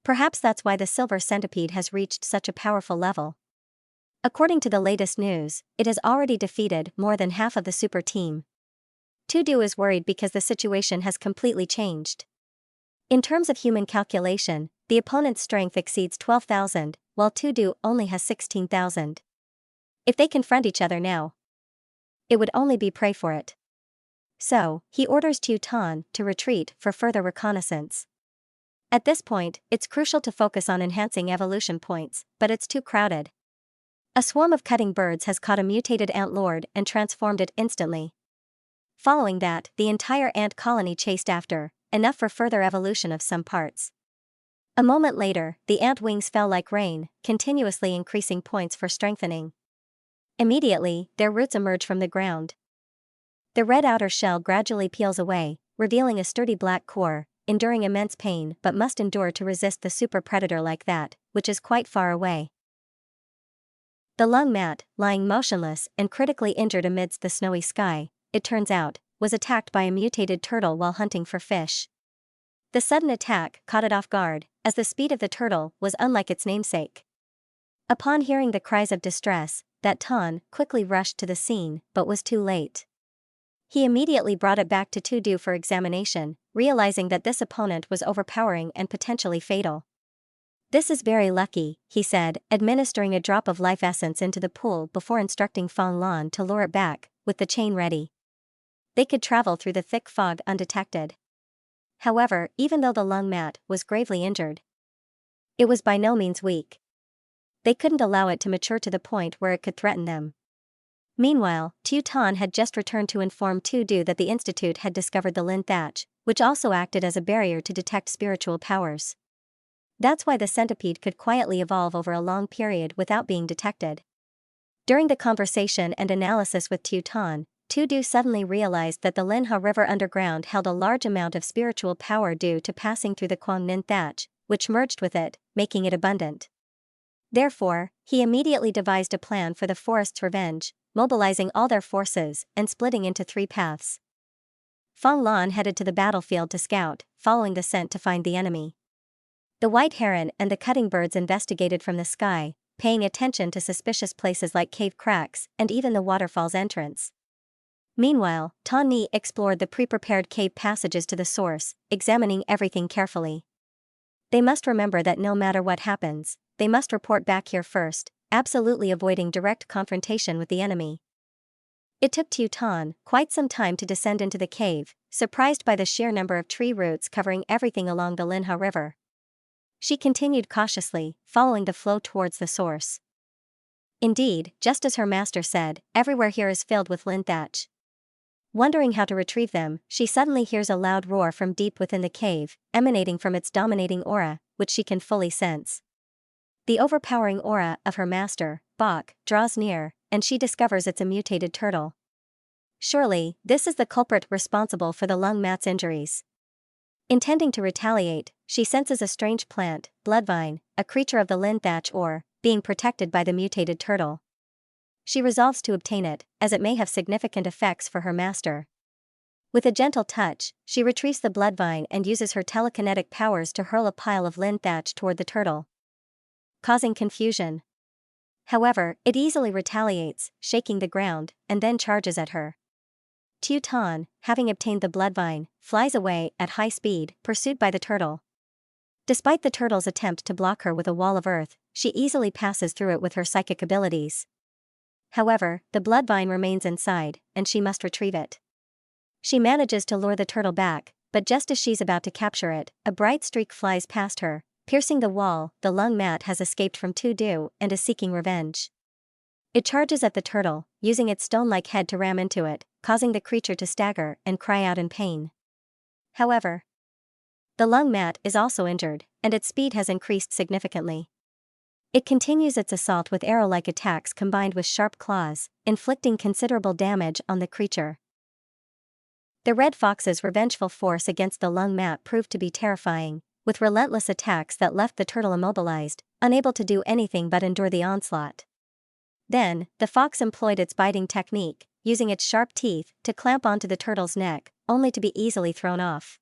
Perhaps that's why the silver centipede has reached such a powerful level. According to the latest news, it has already defeated more than half of the super team. Tudu is worried because the situation has completely changed. In terms of human calculation, the opponent's strength exceeds 12,000, while Tudu only has 16,000. If they confront each other now, it would only be pray for it. So, he orders Tan to retreat for further reconnaissance. At this point, it's crucial to focus on enhancing evolution points, but it's too crowded. A swarm of cutting birds has caught a mutated ant lord and transformed it instantly. Following that, the entire ant colony chased after, enough for further evolution of some parts. A moment later, the ant wings fell like rain, continuously increasing points for strengthening. Immediately, their roots emerge from the ground. The red outer shell gradually peels away, revealing a sturdy black core, enduring immense pain but must endure to resist the super predator like that, which is quite far away. The lung mat, lying motionless and critically injured amidst the snowy sky, it turns out, was attacked by a mutated turtle while hunting for fish. The sudden attack caught it off guard, as the speed of the turtle was unlike its namesake. Upon hearing the cries of distress, Tan quickly rushed to the scene, but was too late. He immediately brought it back to Tudu for examination, realizing that this opponent was overpowering and potentially fatal. "This is very lucky," he said, administering a drop of life essence into the pool before instructing Fang Lan to lure it back, with the chain ready. They could travel through the thick fog undetected. However, even though the lung mat was gravely injured, it was by no means weak. They couldn't allow it to mature to the point where it could threaten them. Meanwhile, Tan had just returned to inform Tudu that the Institute had discovered the Lin thatch, which also acted as a barrier to detect spiritual powers. That's why the centipede could quietly evolve over a long period without being detected. During the conversation and analysis with Tan, Tudu suddenly realized that the Linha River underground held a large amount of spiritual power due to passing through the Guangnin thatch, which merged with it, making it abundant. Therefore, he immediately devised a plan for the forest's revenge, mobilizing all their forces and splitting into 3 paths. Fang Lan headed to the battlefield to scout, following the scent to find the enemy. The white heron and the cutting birds investigated from the sky, paying attention to suspicious places like cave cracks and even the waterfall's entrance. Meanwhile, Tan Ni explored the pre-prepared cave passages to the source, examining everything carefully. They must remember that no matter what happens, they must report back here first, absolutely avoiding direct confrontation with the enemy. It took Tan quite some time to descend into the cave, surprised by the sheer number of tree roots covering everything along the Linha River. She continued cautiously, following the flow towards the source. Indeed, just as her master said, everywhere here is filled with lin thatch. Wondering how to retrieve them, she suddenly hears a loud roar from deep within the cave, emanating from its dominating aura, which she can fully sense. The overpowering aura of her master, Bok, draws near, and she discovers it's a mutated turtle. Surely, this is the culprit responsible for the lung mat's injuries. Intending to retaliate, she senses a strange plant, bloodvine, a creature of the lin thatch ore, being protected by the mutated turtle. She resolves to obtain it, as it may have significant effects for her master. With a gentle touch, she retrieves the blood vine and uses her telekinetic powers to hurl a pile of lin thatch toward the turtle, causing confusion. However, it easily retaliates, shaking the ground, and then charges at her. Teuton, having obtained the blood vine, flies away at high speed, pursued by the turtle. Despite the turtle's attempt to block her with a wall of earth, she easily passes through it with her psychic abilities. However, the blood vine remains inside, and she must retrieve it. She manages to lure the turtle back, but just as she's about to capture it, a bright streak flies past her, piercing the wall. The lung mat has escaped from Tudu and is seeking revenge. It charges at the turtle, using its stone-like head to ram into it, causing the creature to stagger and cry out in pain. However, the lung mat is also injured, and its speed has increased significantly. It continues its assault with arrow-like attacks combined with sharp claws, inflicting considerable damage on the creature. The red fox's revengeful force against the lung mat proved to be terrifying, with relentless attacks that left the turtle immobilized, unable to do anything but endure the onslaught. Then, the fox employed its biting technique, using its sharp teeth to clamp onto the turtle's neck, only to be easily thrown off.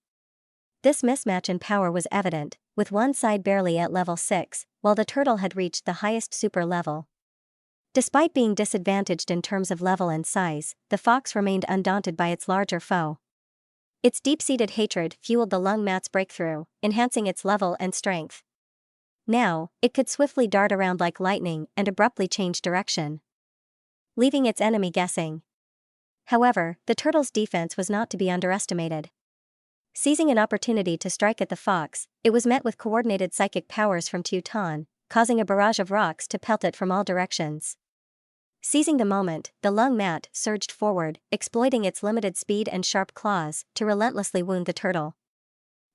This mismatch in power was evident, with one side barely at level 6, while the turtle had reached the highest super level. Despite being disadvantaged in terms of level and size, the fox remained undaunted by its larger foe. Its deep-seated hatred fueled the lung mat's breakthrough, enhancing its level and strength. Now, it could swiftly dart around like lightning and abruptly change direction, leaving its enemy guessing. However, the turtle's defense was not to be underestimated. Seizing an opportunity to strike at the fox, it was met with coordinated psychic powers from Teuton, causing a barrage of rocks to pelt it from all directions. Seizing the moment, the lung mat surged forward, exploiting its limited speed and sharp claws to relentlessly wound the turtle.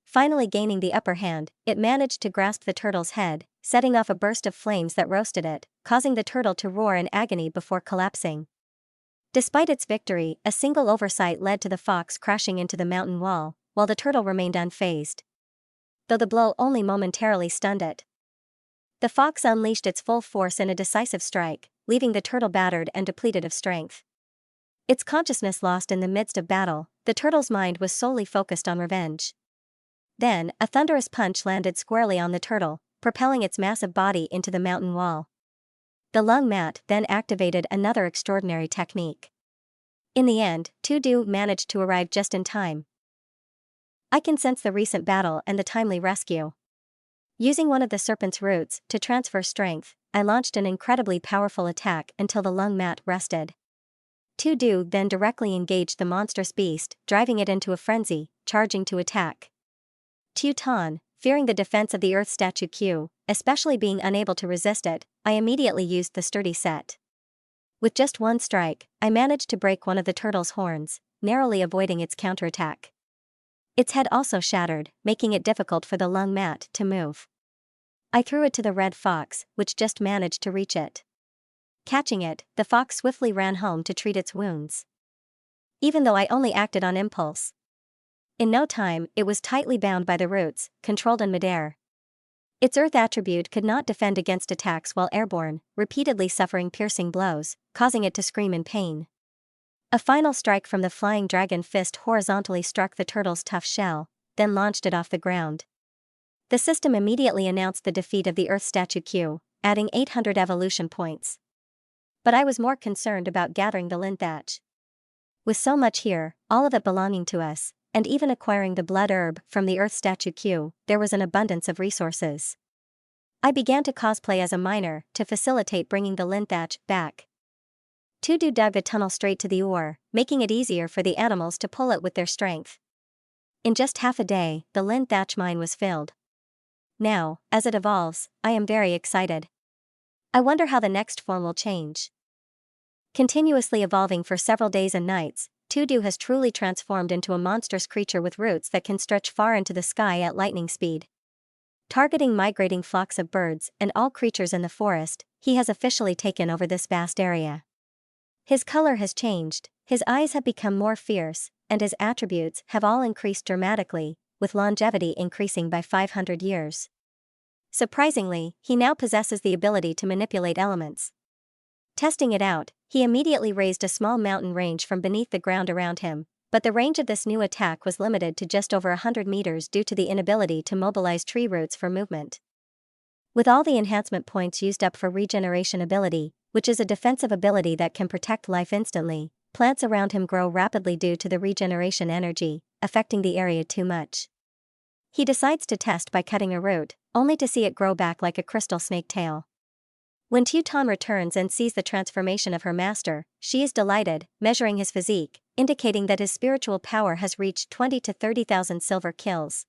Finally gaining the upper hand, it managed to grasp the turtle's head, setting off a burst of flames that roasted it, causing the turtle to roar in agony before collapsing. Despite its victory, a single oversight led to the fox crashing into the mountain wall, while the turtle remained unfazed, though the blow only momentarily stunned it. The fox unleashed its full force in a decisive strike, leaving the turtle battered and depleted of strength. Its consciousness lost in the midst of battle, the turtle's mind was solely focused on revenge. Then, a thunderous punch landed squarely on the turtle, propelling its massive body into the mountain wall. The lung mat then activated another extraordinary technique. In the end, Tudu managed to arrive just in time. I can sense the recent battle and the timely rescue. Using one of the serpent's roots to transfer strength, I launched an incredibly powerful attack until the lung mat rested. Tudu then directly engaged the monstrous beast, driving it into a frenzy, charging to attack. Teuton, fearing the defense of the earth statue Q, especially being unable to resist it, I immediately used the sturdy set. With just one strike, I managed to break one of the turtle's horns, narrowly avoiding its counterattack. Its head also shattered, making it difficult for the lung mat to move. I threw it to the red fox, which just managed to reach it. Catching it, the fox swiftly ran home to treat its wounds. Even though I only acted on impulse. In no time, it was tightly bound by the roots, controlled in midair. Its earth attribute could not defend against attacks while airborne, repeatedly suffering piercing blows, causing it to scream in pain. A final strike from the flying dragon fist horizontally struck the turtle's tough shell, then launched it off the ground. The system immediately announced the defeat of the Earth statue Q, adding 800 evolution points. But I was more concerned about gathering the lin thatch. With so much here, all of it belonging to us, and even acquiring the blood herb from the Earth statue Q, there was an abundance of resources. I began to cosplay as a miner to facilitate bringing the lin thatch back. Tudu dug a tunnel straight to the ore, making it easier for the animals to pull it with their strength. In just half a day, the lin thatch mine was filled. Now, as it evolves, I am very excited. I wonder how the next form will change. Continuously evolving for several days and nights, Tudu has truly transformed into a monstrous creature with roots that can stretch far into the sky at lightning speed. Targeting migrating flocks of birds and all creatures in the forest, he has officially taken over this vast area. His color has changed, his eyes have become more fierce, and his attributes have all increased dramatically, with longevity increasing by 500 years. Surprisingly, he now possesses the ability to manipulate elements. Testing it out, he immediately raised a small mountain range from beneath the ground around him, but the range of this new attack was limited to just over 100 meters due to the inability to mobilize tree roots for movement. With all the enhancement points used up for regeneration ability, which is a defensive ability that can protect life instantly, plants around him grow rapidly due to the regeneration energy, affecting the area too much. He decides to test by cutting a root, only to see it grow back like a crystal snake tail. When Teuton returns and sees the transformation of her master, she is delighted, measuring his physique, indicating that his spiritual power has reached 20 to 30,000 silver kills.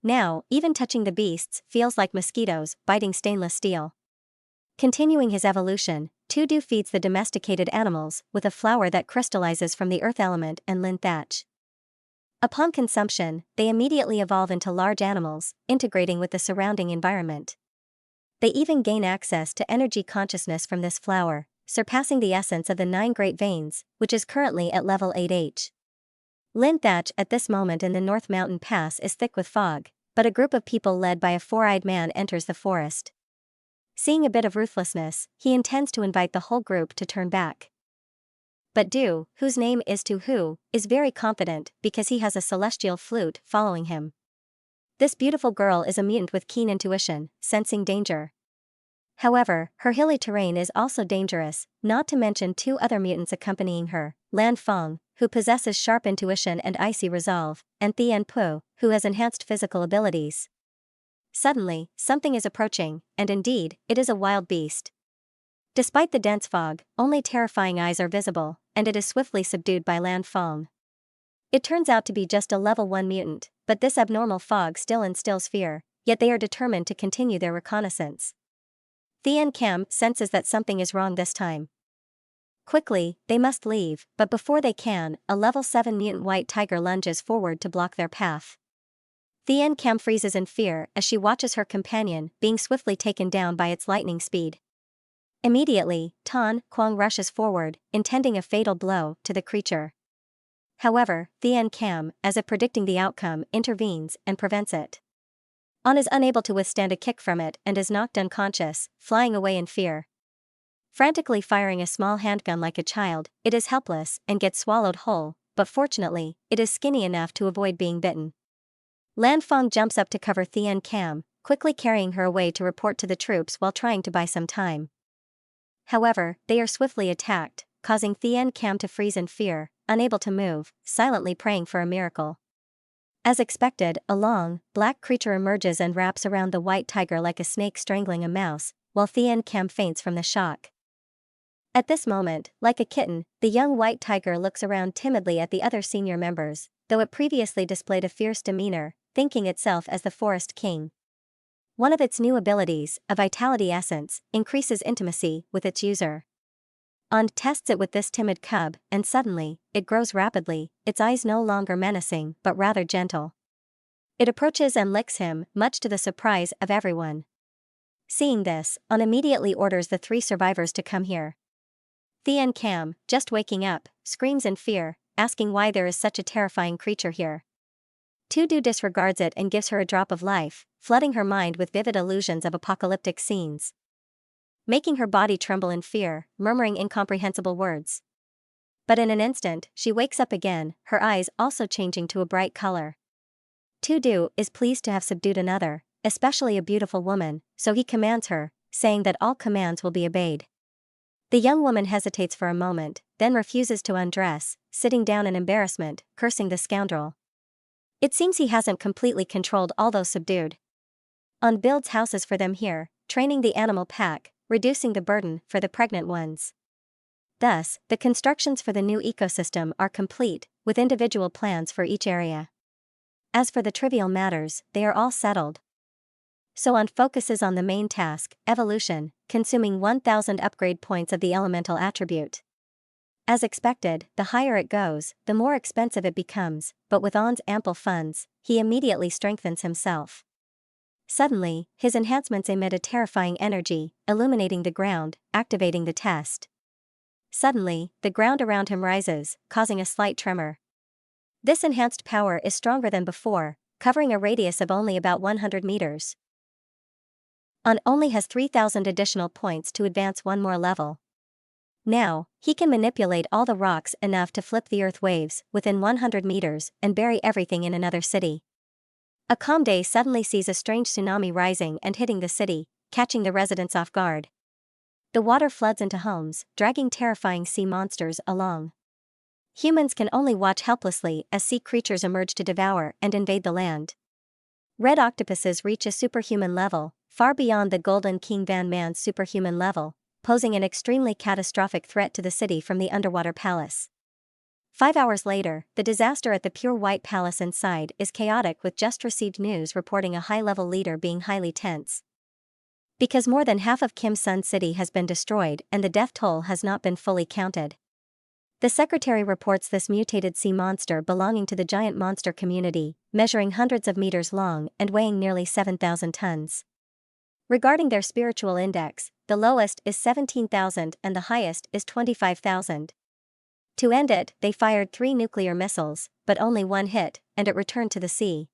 Now, even touching the beasts feels like mosquitoes biting stainless steel. Continuing his evolution, Tudu feeds the domesticated animals with a flour that crystallizes from the earth element and lin thatch. Upon consumption, they immediately evolve into large animals, integrating with the surrounding environment. They even gain access to energy consciousness from this flour, surpassing the essence of the 9 great veins, which is currently at level 8H. Lin thatch at this moment in the North Mountain Pass is thick with fog, but a group of people led by a 4-eyed man enters the forest. Seeing a bit of ruthlessness, he intends to invite the whole group to turn back. But Du, whose name is Tu Hu, is very confident because he has a celestial flute following him. This beautiful girl is a mutant with keen intuition, sensing danger. However, her hilly terrain is also dangerous, not to mention 2 other mutants accompanying her, Lan Feng, who possesses sharp intuition and icy resolve, and Thien Pu, who has enhanced physical abilities. Suddenly, something is approaching, and indeed, it is a wild beast. Despite the dense fog, only terrifying eyes are visible, and it is swiftly subdued by Lan Feng. It turns out to be just a level 1 mutant, but this abnormal fog still instills fear, yet they are determined to continue their reconnaissance. Thien Cam senses that something is wrong this time. Quickly, they must leave, but before they can, a level 7 mutant white tiger lunges forward to block their path. Thien Cam freezes in fear as she watches her companion being swiftly taken down by its lightning speed. Immediately, Tan Quang rushes forward, intending a fatal blow to the creature. However, Thien Cam, as if predicting the outcome, intervenes and prevents it. An is unable to withstand a kick from it and is knocked unconscious, flying away in fear. Frantically firing a small handgun like a child, it is helpless and gets swallowed whole, but fortunately, it is skinny enough to avoid being bitten. Lan Feng jumps up to cover Thien Cam, quickly carrying her away to report to the troops while trying to buy some time. However, they are swiftly attacked, causing Thien Cam to freeze in fear, unable to move, silently praying for a miracle. As expected, a long, black creature emerges and wraps around the white tiger like a snake strangling a mouse, while Thien Cam faints from the shock. At this moment, like a kitten, the young white tiger looks around timidly at the other senior members, though it previously displayed a fierce demeanor, thinking itself as the forest king. One of its new abilities, a vitality essence, increases intimacy with its user. And tests it with this timid cub, and suddenly, it grows rapidly, its eyes no longer menacing but rather gentle. It approaches and licks him, much to the surprise of everyone. Seeing this, An immediately orders the 3 survivors to come here. Thien Cam, just waking up, screams in fear, asking why there is such a terrifying creature here. Tudu disregards it and gives her a drop of life, flooding her mind with vivid illusions of apocalyptic scenes, making her body tremble in fear, murmuring incomprehensible words. But in an instant, she wakes up again, her eyes also changing to a bright color. Tudu is pleased to have subdued another, especially a beautiful woman, so he commands her, saying that all commands will be obeyed. The young woman hesitates for a moment, then refuses to undress, sitting down in embarrassment, cursing the scoundrel. It seems he hasn't completely controlled all those subdued. An builds houses for them here, training the animal pack, reducing the burden for the pregnant ones. Thus, the constructions for the new ecosystem are complete, with individual plans for each area. As for the trivial matters, they are all settled. So An focuses on the main task, evolution, consuming 1,000 upgrade points of the elemental attribute. As expected, the higher it goes, the more expensive it becomes, but with An's ample funds, he immediately strengthens himself. Suddenly, his enhancements emit a terrifying energy, illuminating the ground, activating the test. Suddenly, the ground around him rises, causing a slight tremor. This enhanced power is stronger than before, covering a radius of only about 100 meters. An only has 3,000 additional points to advance one more level. Now, he can manipulate all the rocks enough to flip the earth waves within 100 meters and bury everything in another city. A calm day suddenly sees a strange tsunami rising and hitting the city, catching the residents off guard. The water floods into homes, dragging terrifying sea monsters along. Humans can only watch helplessly as sea creatures emerge to devour and invade the land. Red octopuses reach a superhuman level, far beyond the Golden King Van Man's superhuman level, posing an extremely catastrophic threat to the city from the underwater palace. 5 hours later, the disaster at the pure white palace inside is chaotic, with just received news reporting a high-level leader being highly tense. Because more than half of Kim Sun City has been destroyed and the death toll has not been fully counted. The secretary reports this mutated sea monster belonging to the giant monster community, measuring hundreds of meters long and weighing nearly 7,000 tons. Regarding their spiritual index, the lowest is 17,000 and the highest is 25,000. To end it, they fired 3 nuclear missiles, but only one hit, and it returned to the sea.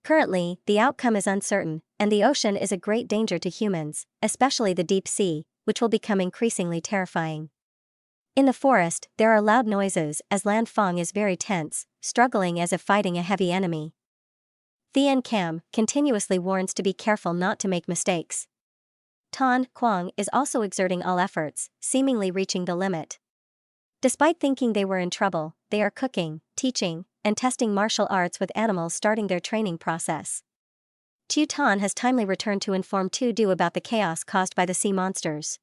Currently, the outcome is uncertain, and the ocean is a great danger to humans, especially the deep sea, which will become increasingly terrifying. In the forest, there are loud noises as Lan Fong is very tense, struggling as if fighting a heavy enemy. Thien Cam continuously warns to be careful not to make mistakes. Tan Kwang is also exerting all efforts, seemingly reaching the limit. Despite thinking they were in trouble, they are cooking, teaching, and testing martial arts with animals, starting their training process. Tu Tan has timely returned to inform Tu Du about the chaos caused by the sea monsters.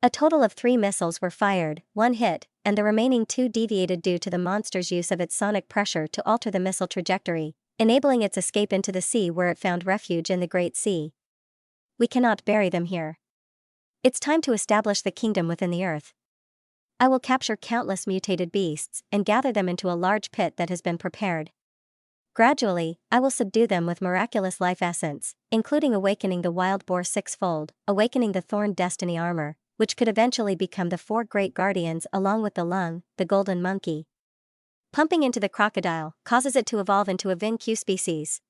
A total of 3 missiles were fired, 1 hit, and the remaining 2 deviated due to the monster's use of its sonic pressure to alter the missile trajectory, enabling its escape into the sea, where it found refuge in the Great Sea. We cannot bury them here. It's time to establish the kingdom within the earth. I will capture countless mutated beasts and gather them into a large pit that has been prepared. Gradually, I will subdue them with miraculous life essence, including awakening the wild boar 6-fold, awakening the thorned destiny armor, which could eventually become the 4 great guardians, along with the lung, the golden monkey. Pumping into the crocodile causes it to evolve into a Vin Q species.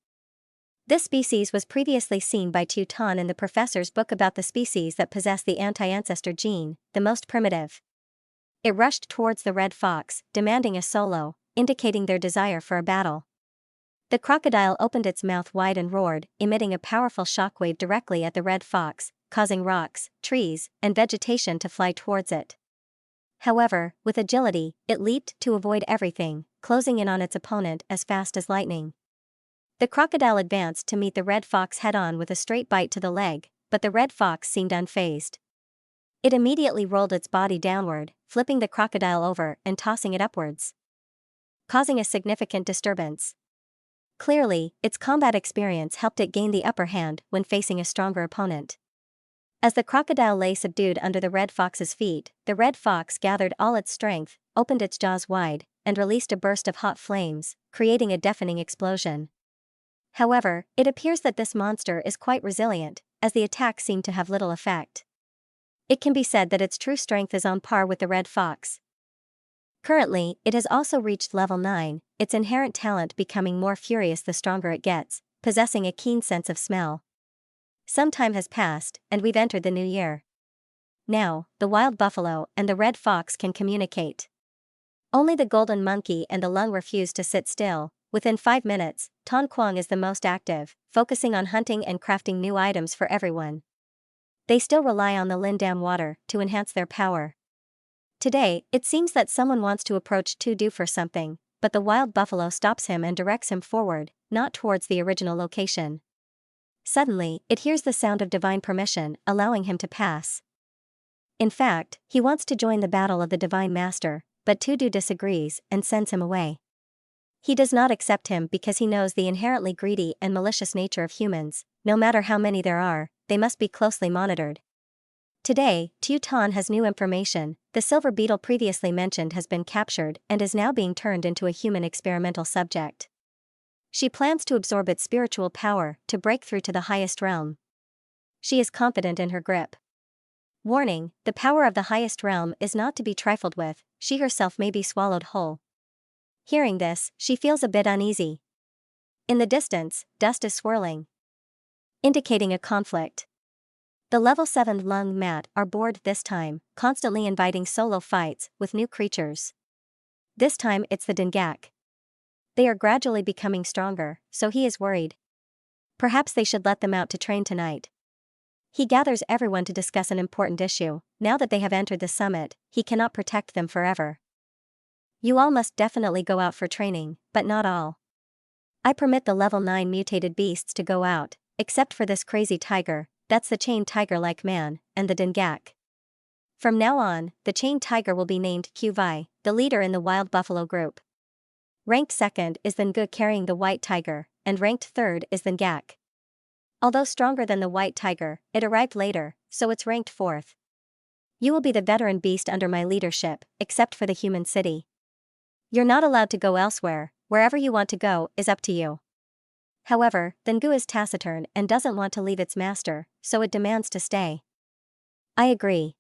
This species was previously seen by Tu Tan in the professor's book about the species that possess the anti-ancestor gene, the most primitive. It rushed towards the red fox, demanding a solo, indicating their desire for a battle. The crocodile opened its mouth wide and roared, emitting a powerful shockwave directly at the red fox, causing rocks, trees, and vegetation to fly towards it. However, with agility, it leaped to avoid everything, closing in on its opponent as fast as lightning. The crocodile advanced to meet the red fox head-on with a straight bite to the leg, but the red fox seemed unfazed. It immediately rolled its body downward, flipping the crocodile over and tossing it upwards, causing a significant disturbance. Clearly, its combat experience helped it gain the upper hand when facing a stronger opponent. As the crocodile lay subdued under the red fox's feet, the red fox gathered all its strength, opened its jaws wide, and released a burst of hot flames, creating a deafening explosion. However, it appears that this monster is quite resilient, as the attack seemed to have little effect. It can be said that its true strength is on par with the red fox. Currently, it has also reached level 9, its inherent talent becoming more furious the stronger it gets, possessing a keen sense of smell. Some time has passed, and we've entered the new year. Now, the wild buffalo and the red fox can communicate. Only the golden monkey and the lung refuse to sit still. Within 5 minutes, Tan Kwang is the most active, focusing on hunting and crafting new items for everyone. They still rely on the Lindam water to enhance their power. Today, it seems that someone wants to approach Tu Du for something, but the wild buffalo stops him and directs him forward, not towards the original location. Suddenly, it hears the sound of divine permission, allowing him to pass. In fact, he wants to join the battle of the Divine Master, but Tu Du disagrees and sends him away. He does not accept him because he knows the inherently greedy and malicious nature of humans. No matter how many there are, they must be closely monitored. Today, Tu Tan has new information. The silver beetle previously mentioned has been captured and is now being turned into a human experimental subject. She plans to absorb its spiritual power to break through to the highest realm. She is confident in her grip. Warning: the power of the highest realm is not to be trifled with, she herself may be swallowed whole. Hearing this, she feels a bit uneasy. In the distance, dust is swirling, indicating a conflict. The level 7 Lung Mat are bored this time, constantly inviting solo fights with new creatures. This time it's the Dengak. They are gradually becoming stronger, so he is worried. Perhaps they should let them out to train tonight. He gathers everyone to discuss an important issue. Now that they have entered the summit, he cannot protect them forever. You all must definitely go out for training, but not all. I permit the level 9 mutated beasts to go out, except for this crazy tiger, that's the chain tiger-like man, and the Dengak. From now on, the chain tiger will be named Qvi, the leader in the wild buffalo group. Ranked second is the Ngu carrying the white tiger, and ranked third is the Ngak. Although stronger than the white tiger, it arrived later, so it's ranked fourth. You will be the veteran beast under my leadership, except for the human city. You're not allowed to go elsewhere. Wherever you want to go is up to you. However, the Ngu is taciturn and doesn't want to leave its master, so it demands to stay. I agree.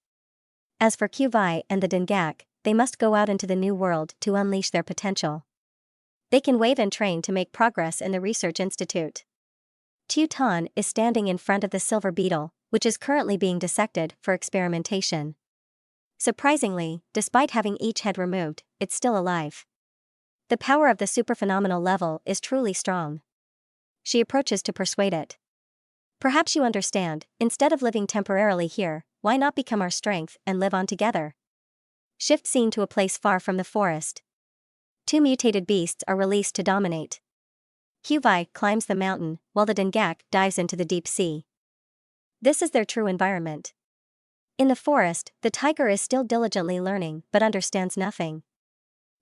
As for Qvi and the Dengak, they must go out into the new world to unleash their potential. They can wave and train to make progress in the research institute. Tan is standing in front of the silver beetle, which is currently being dissected for experimentation. Surprisingly, despite having each head removed, it's still alive. The power of the superphenomenal level is truly strong. She approaches to persuade it. Perhaps you understand, instead of living temporarily here, why not become our strength and live on together? Shift scene to a place far from the forest. 2 mutated beasts are released to dominate. Qvi climbs the mountain, while the Dengak dives into the deep sea. This is their true environment. In the forest, the tiger is still diligently learning but understands nothing.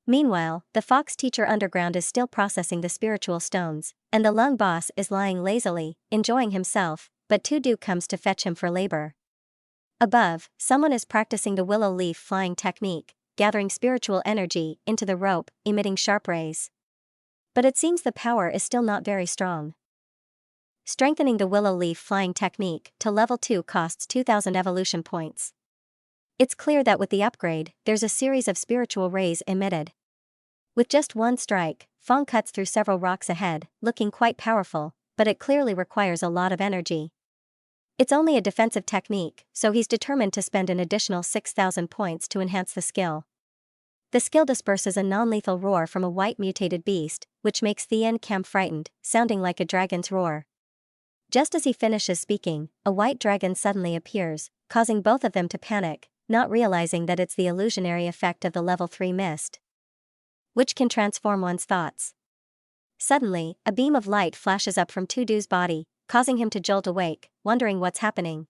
Meanwhile, the fox teacher underground is still processing the spiritual stones, and the lung boss is lying lazily, enjoying himself, but Tu comes to fetch him for labor. Above, someone is practicing the willow leaf flying technique, gathering spiritual energy into the rope, emitting sharp rays. But it seems the power is still not very strong. Strengthening the willow leaf flying technique to level 2 costs 2,000 evolution points. It's clear that with the upgrade, there's a series of spiritual rays emitted. With just one strike, Fong cuts through several rocks ahead, looking quite powerful, but it clearly requires a lot of energy. It's only a defensive technique, so he's determined to spend an additional 6,000 points to enhance the skill. The skill disperses a non-lethal roar from a white mutated beast, which makes Thien Cam frightened, sounding like a dragon's roar. Just as he finishes speaking, a white dragon suddenly appears, causing both of them to panic, not realizing that it's the illusionary effect of the level 3 mist, which can transform one's thoughts. Suddenly, a beam of light flashes up from Tudu's body, causing him to jolt awake, wondering what's happening.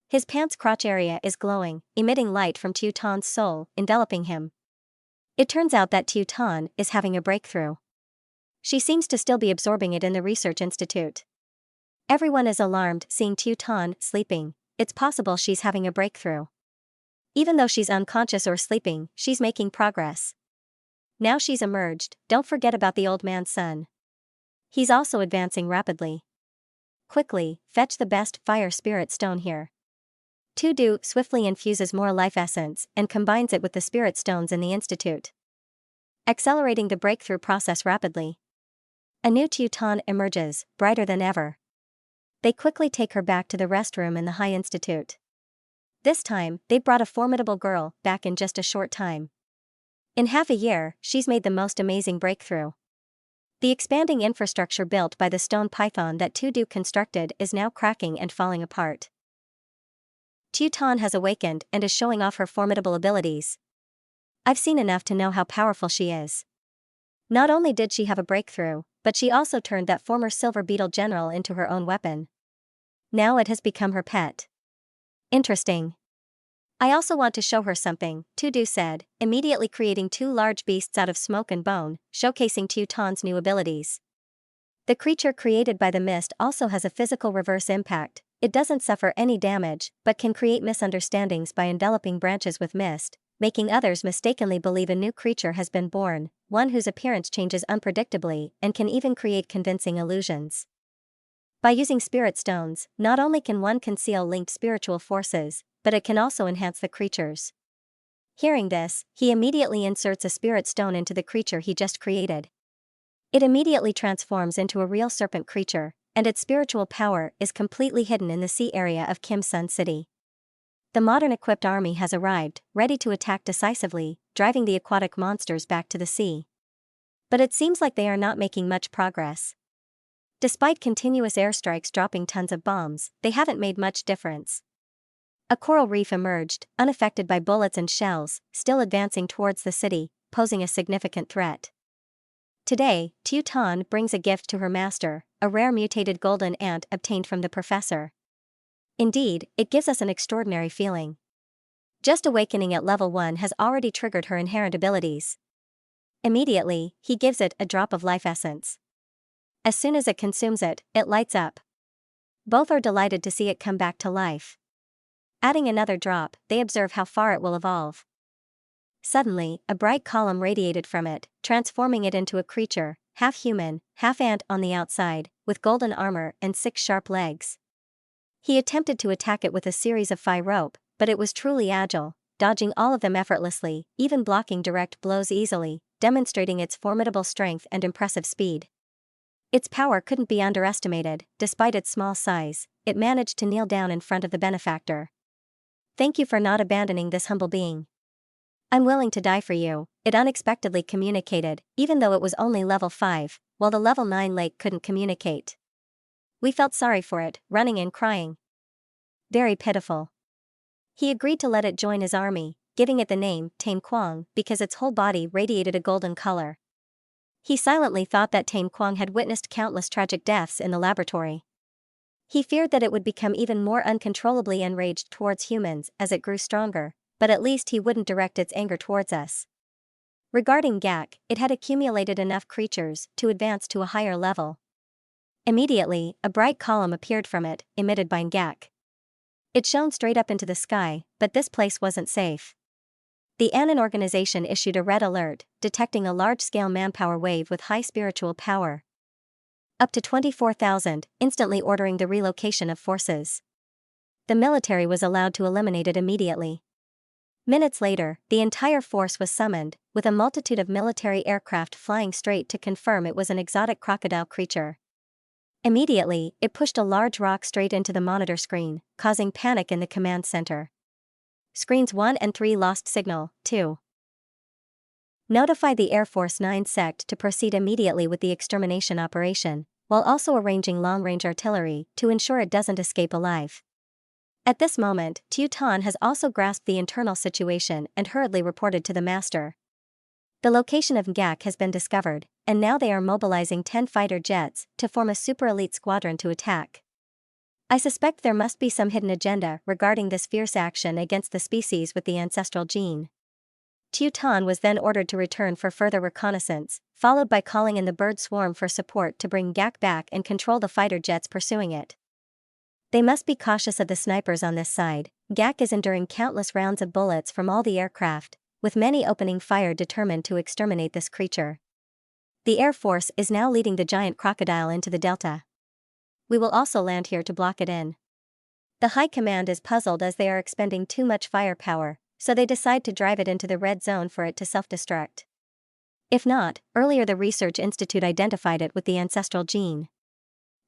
His pants crotch area is glowing, emitting light from Tan's soul, enveloping him. It turns out that Tan is having a breakthrough. She seems to still be absorbing it in the research institute. Everyone is alarmed seeing Tan sleeping. It's possible she's having a breakthrough. Even though she's unconscious or sleeping, she's making progress. Now she's emerged, don't forget about the old man's son. He's also advancing rapidly. Quickly, fetch the best fire spirit stone here. Tudu swiftly infuses more life essence and combines it with the spirit stones in the institute, accelerating the breakthrough process rapidly. A new Tan emerges, brighter than ever. They quickly take her back to the restroom in the High Institute. This time, they brought a formidable girl back in just a short time. In half a year, she's made the most amazing breakthrough. The expanding infrastructure built by the stone python that Tudu constructed is now cracking and falling apart. Tan has awakened and is showing off her formidable abilities. I've seen enough to know how powerful she is. Not only did she have a breakthrough, but she also turned that former silver beetle general into her own weapon. Now it has become her pet. Interesting. I also want to show her something, Tudu said, immediately creating 2 large beasts out of smoke and bone, showcasing Tan's new abilities. The creature created by the mist also has a physical reverse impact. It doesn't suffer any damage, but can create misunderstandings by enveloping branches with mist, making others mistakenly believe a new creature has been born, one whose appearance changes unpredictably and can even create convincing illusions. By using spirit stones, not only can one conceal linked spiritual forces, but it can also enhance the creatures. Hearing this, he immediately inserts a spirit stone into the creature he just created. It immediately transforms into a real serpent creature, and its spiritual power is completely hidden in the sea area of Kim Sun City. The modern equipped army has arrived, ready to attack decisively, driving the aquatic monsters back to the sea. But it seems like they are not making much progress. Despite continuous airstrikes dropping tons of bombs, they haven't made much difference. A coral reef emerged, unaffected by bullets and shells, still advancing towards the city, posing a significant threat. Today, Tan brings a gift to her master, a rare mutated golden ant obtained from the professor. Indeed, it gives us an extraordinary feeling. Just awakening at level 1 has already triggered her inherent abilities. Immediately, he gives it a drop of life essence. As soon as it consumes it, it lights up. Both are delighted to see it come back to life. Adding another drop, they observe how far it will evolve. Suddenly, a bright column radiated from it, transforming it into a creature, half human, half ant on the outside, with golden armor and 6 sharp legs. He attempted to attack it with a series of phi rope, but it was truly agile, dodging all of them effortlessly, even blocking direct blows easily, demonstrating its formidable strength and impressive speed. Its power couldn't be underestimated. Despite its small size, it managed to kneel down in front of the benefactor. "Thank you for not abandoning this humble being. I'm willing to die for you," it unexpectedly communicated, even though it was only level 5, while the level 9 lake couldn't communicate. We felt sorry for it, running and crying. Very pitiful. He agreed to let it join his army, giving it the name Tame Kwang because its whole body radiated a golden color. He silently thought that Tame Kwang had witnessed countless tragic deaths in the laboratory. He feared that it would become even more uncontrollably enraged towards humans as it grew stronger, but at least he wouldn't direct its anger towards us. Regarding Gak, it had accumulated enough creatures to advance to a higher level. Immediately, a bright column appeared from it, emitted by Gak. It shone straight up into the sky, but this place wasn't safe. The Anon organization issued a red alert, detecting a large-scale manpower wave with high spiritual power. Up to 24,000, instantly ordering the relocation of forces. The military was allowed to eliminate it immediately. Minutes later, the entire force was summoned, with a multitude of military aircraft flying straight to confirm it was an exotic crocodile creature. Immediately, it pushed a large rock straight into the monitor screen, causing panic in the command center. Screens 1 and 3 lost signal. 2. Notify the Air Force 9 sect to proceed immediately with the extermination operation, while also arranging long-range artillery to ensure it doesn't escape alive. At this moment, Tan has also grasped the internal situation and hurriedly reported to the master. The location of Ngak has been discovered, and now they are mobilizing 10 fighter jets to form a super-elite squadron to attack. I suspect there must be some hidden agenda regarding this fierce action against the species with the ancestral gene. Tan was then ordered to return for further reconnaissance, followed by calling in the bird swarm for support to bring Gak back and control the fighter jets pursuing it. They must be cautious of the snipers on this side. Gak is enduring countless rounds of bullets from all the aircraft, with many opening fire determined to exterminate this creature. The Air Force is now leading the giant crocodile into the delta. We will also land here to block it in. The High Command is puzzled as they are expending too much firepower, so they decide to drive it into the red zone for it to self-destruct. If not, earlier the Research Institute identified it with the ancestral gene.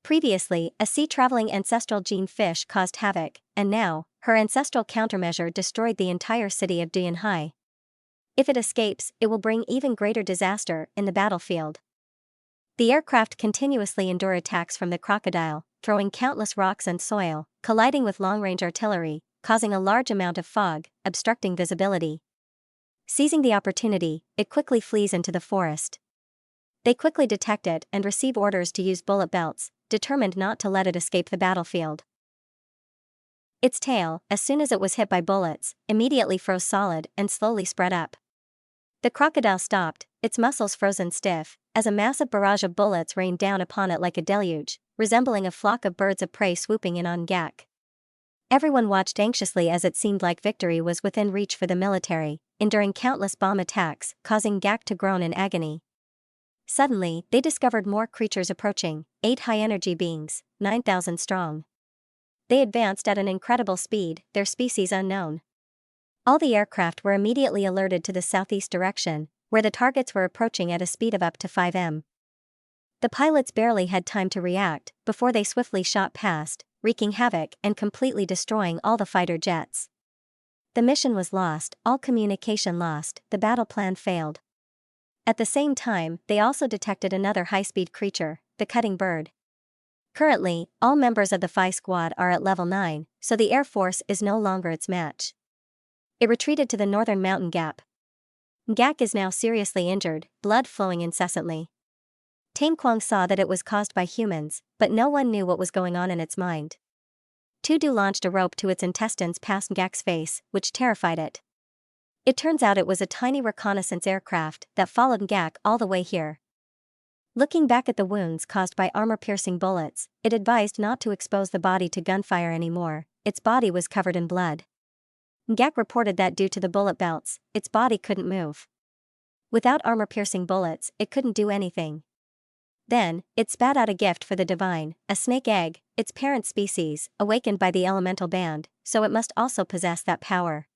Previously, a sea-traveling ancestral gene fish caused havoc, and now, her ancestral countermeasure destroyed the entire city of Dianhai. If it escapes, it will bring even greater disaster in the battlefield. The aircraft continuously endure attacks from the crocodile, throwing countless rocks and soil, colliding with long-range artillery, causing a large amount of fog, obstructing visibility. Seizing the opportunity, it quickly flees into the forest. They quickly detect it and receive orders to use bullet belts, determined not to let it escape the battlefield. Its tail, as soon as it was hit by bullets, immediately froze solid and slowly spread up. The crocodile stopped, its muscles frozen stiff, as a massive barrage of bullets rained down upon it like a deluge, resembling a flock of birds of prey swooping in on Gak. Everyone watched anxiously as it seemed like victory was within reach for the military, enduring countless bomb attacks, causing Gak to groan in agony. Suddenly, they discovered more creatures approaching, 8 high-energy beings, 9,000 strong. They advanced at an incredible speed, their species unknown. All the aircraft were immediately alerted to the southeast direction, where the targets were approaching at a speed of up to 5 m. The pilots barely had time to react before they swiftly shot past, wreaking havoc and completely destroying all the fighter jets. The mission was lost, all communication lost, the battle plan failed. At the same time, they also detected another high-speed creature, the cutting bird. Currently, all members of the Phi Squad are at level 9, so the Air Force is no longer its match. It retreated to the northern mountain gap. Ngak is now seriously injured, blood flowing incessantly. Tang Kwang saw that it was caused by humans, but no one knew what was going on in its mind. Tudu launched a rope to its intestines past Ngak's face, which terrified it. It turns out it was a tiny reconnaissance aircraft that followed Ngak all the way here. Looking back at the wounds caused by armor-piercing bullets, it advised not to expose the body to gunfire anymore. Its body was covered in blood. Ngak reported that due to the bullet belts, its body couldn't move. Without armor-piercing bullets, it couldn't do anything. Then, it spat out a gift for the divine, a snake egg, its parent species, awakened by the elemental band, so it must also possess that power.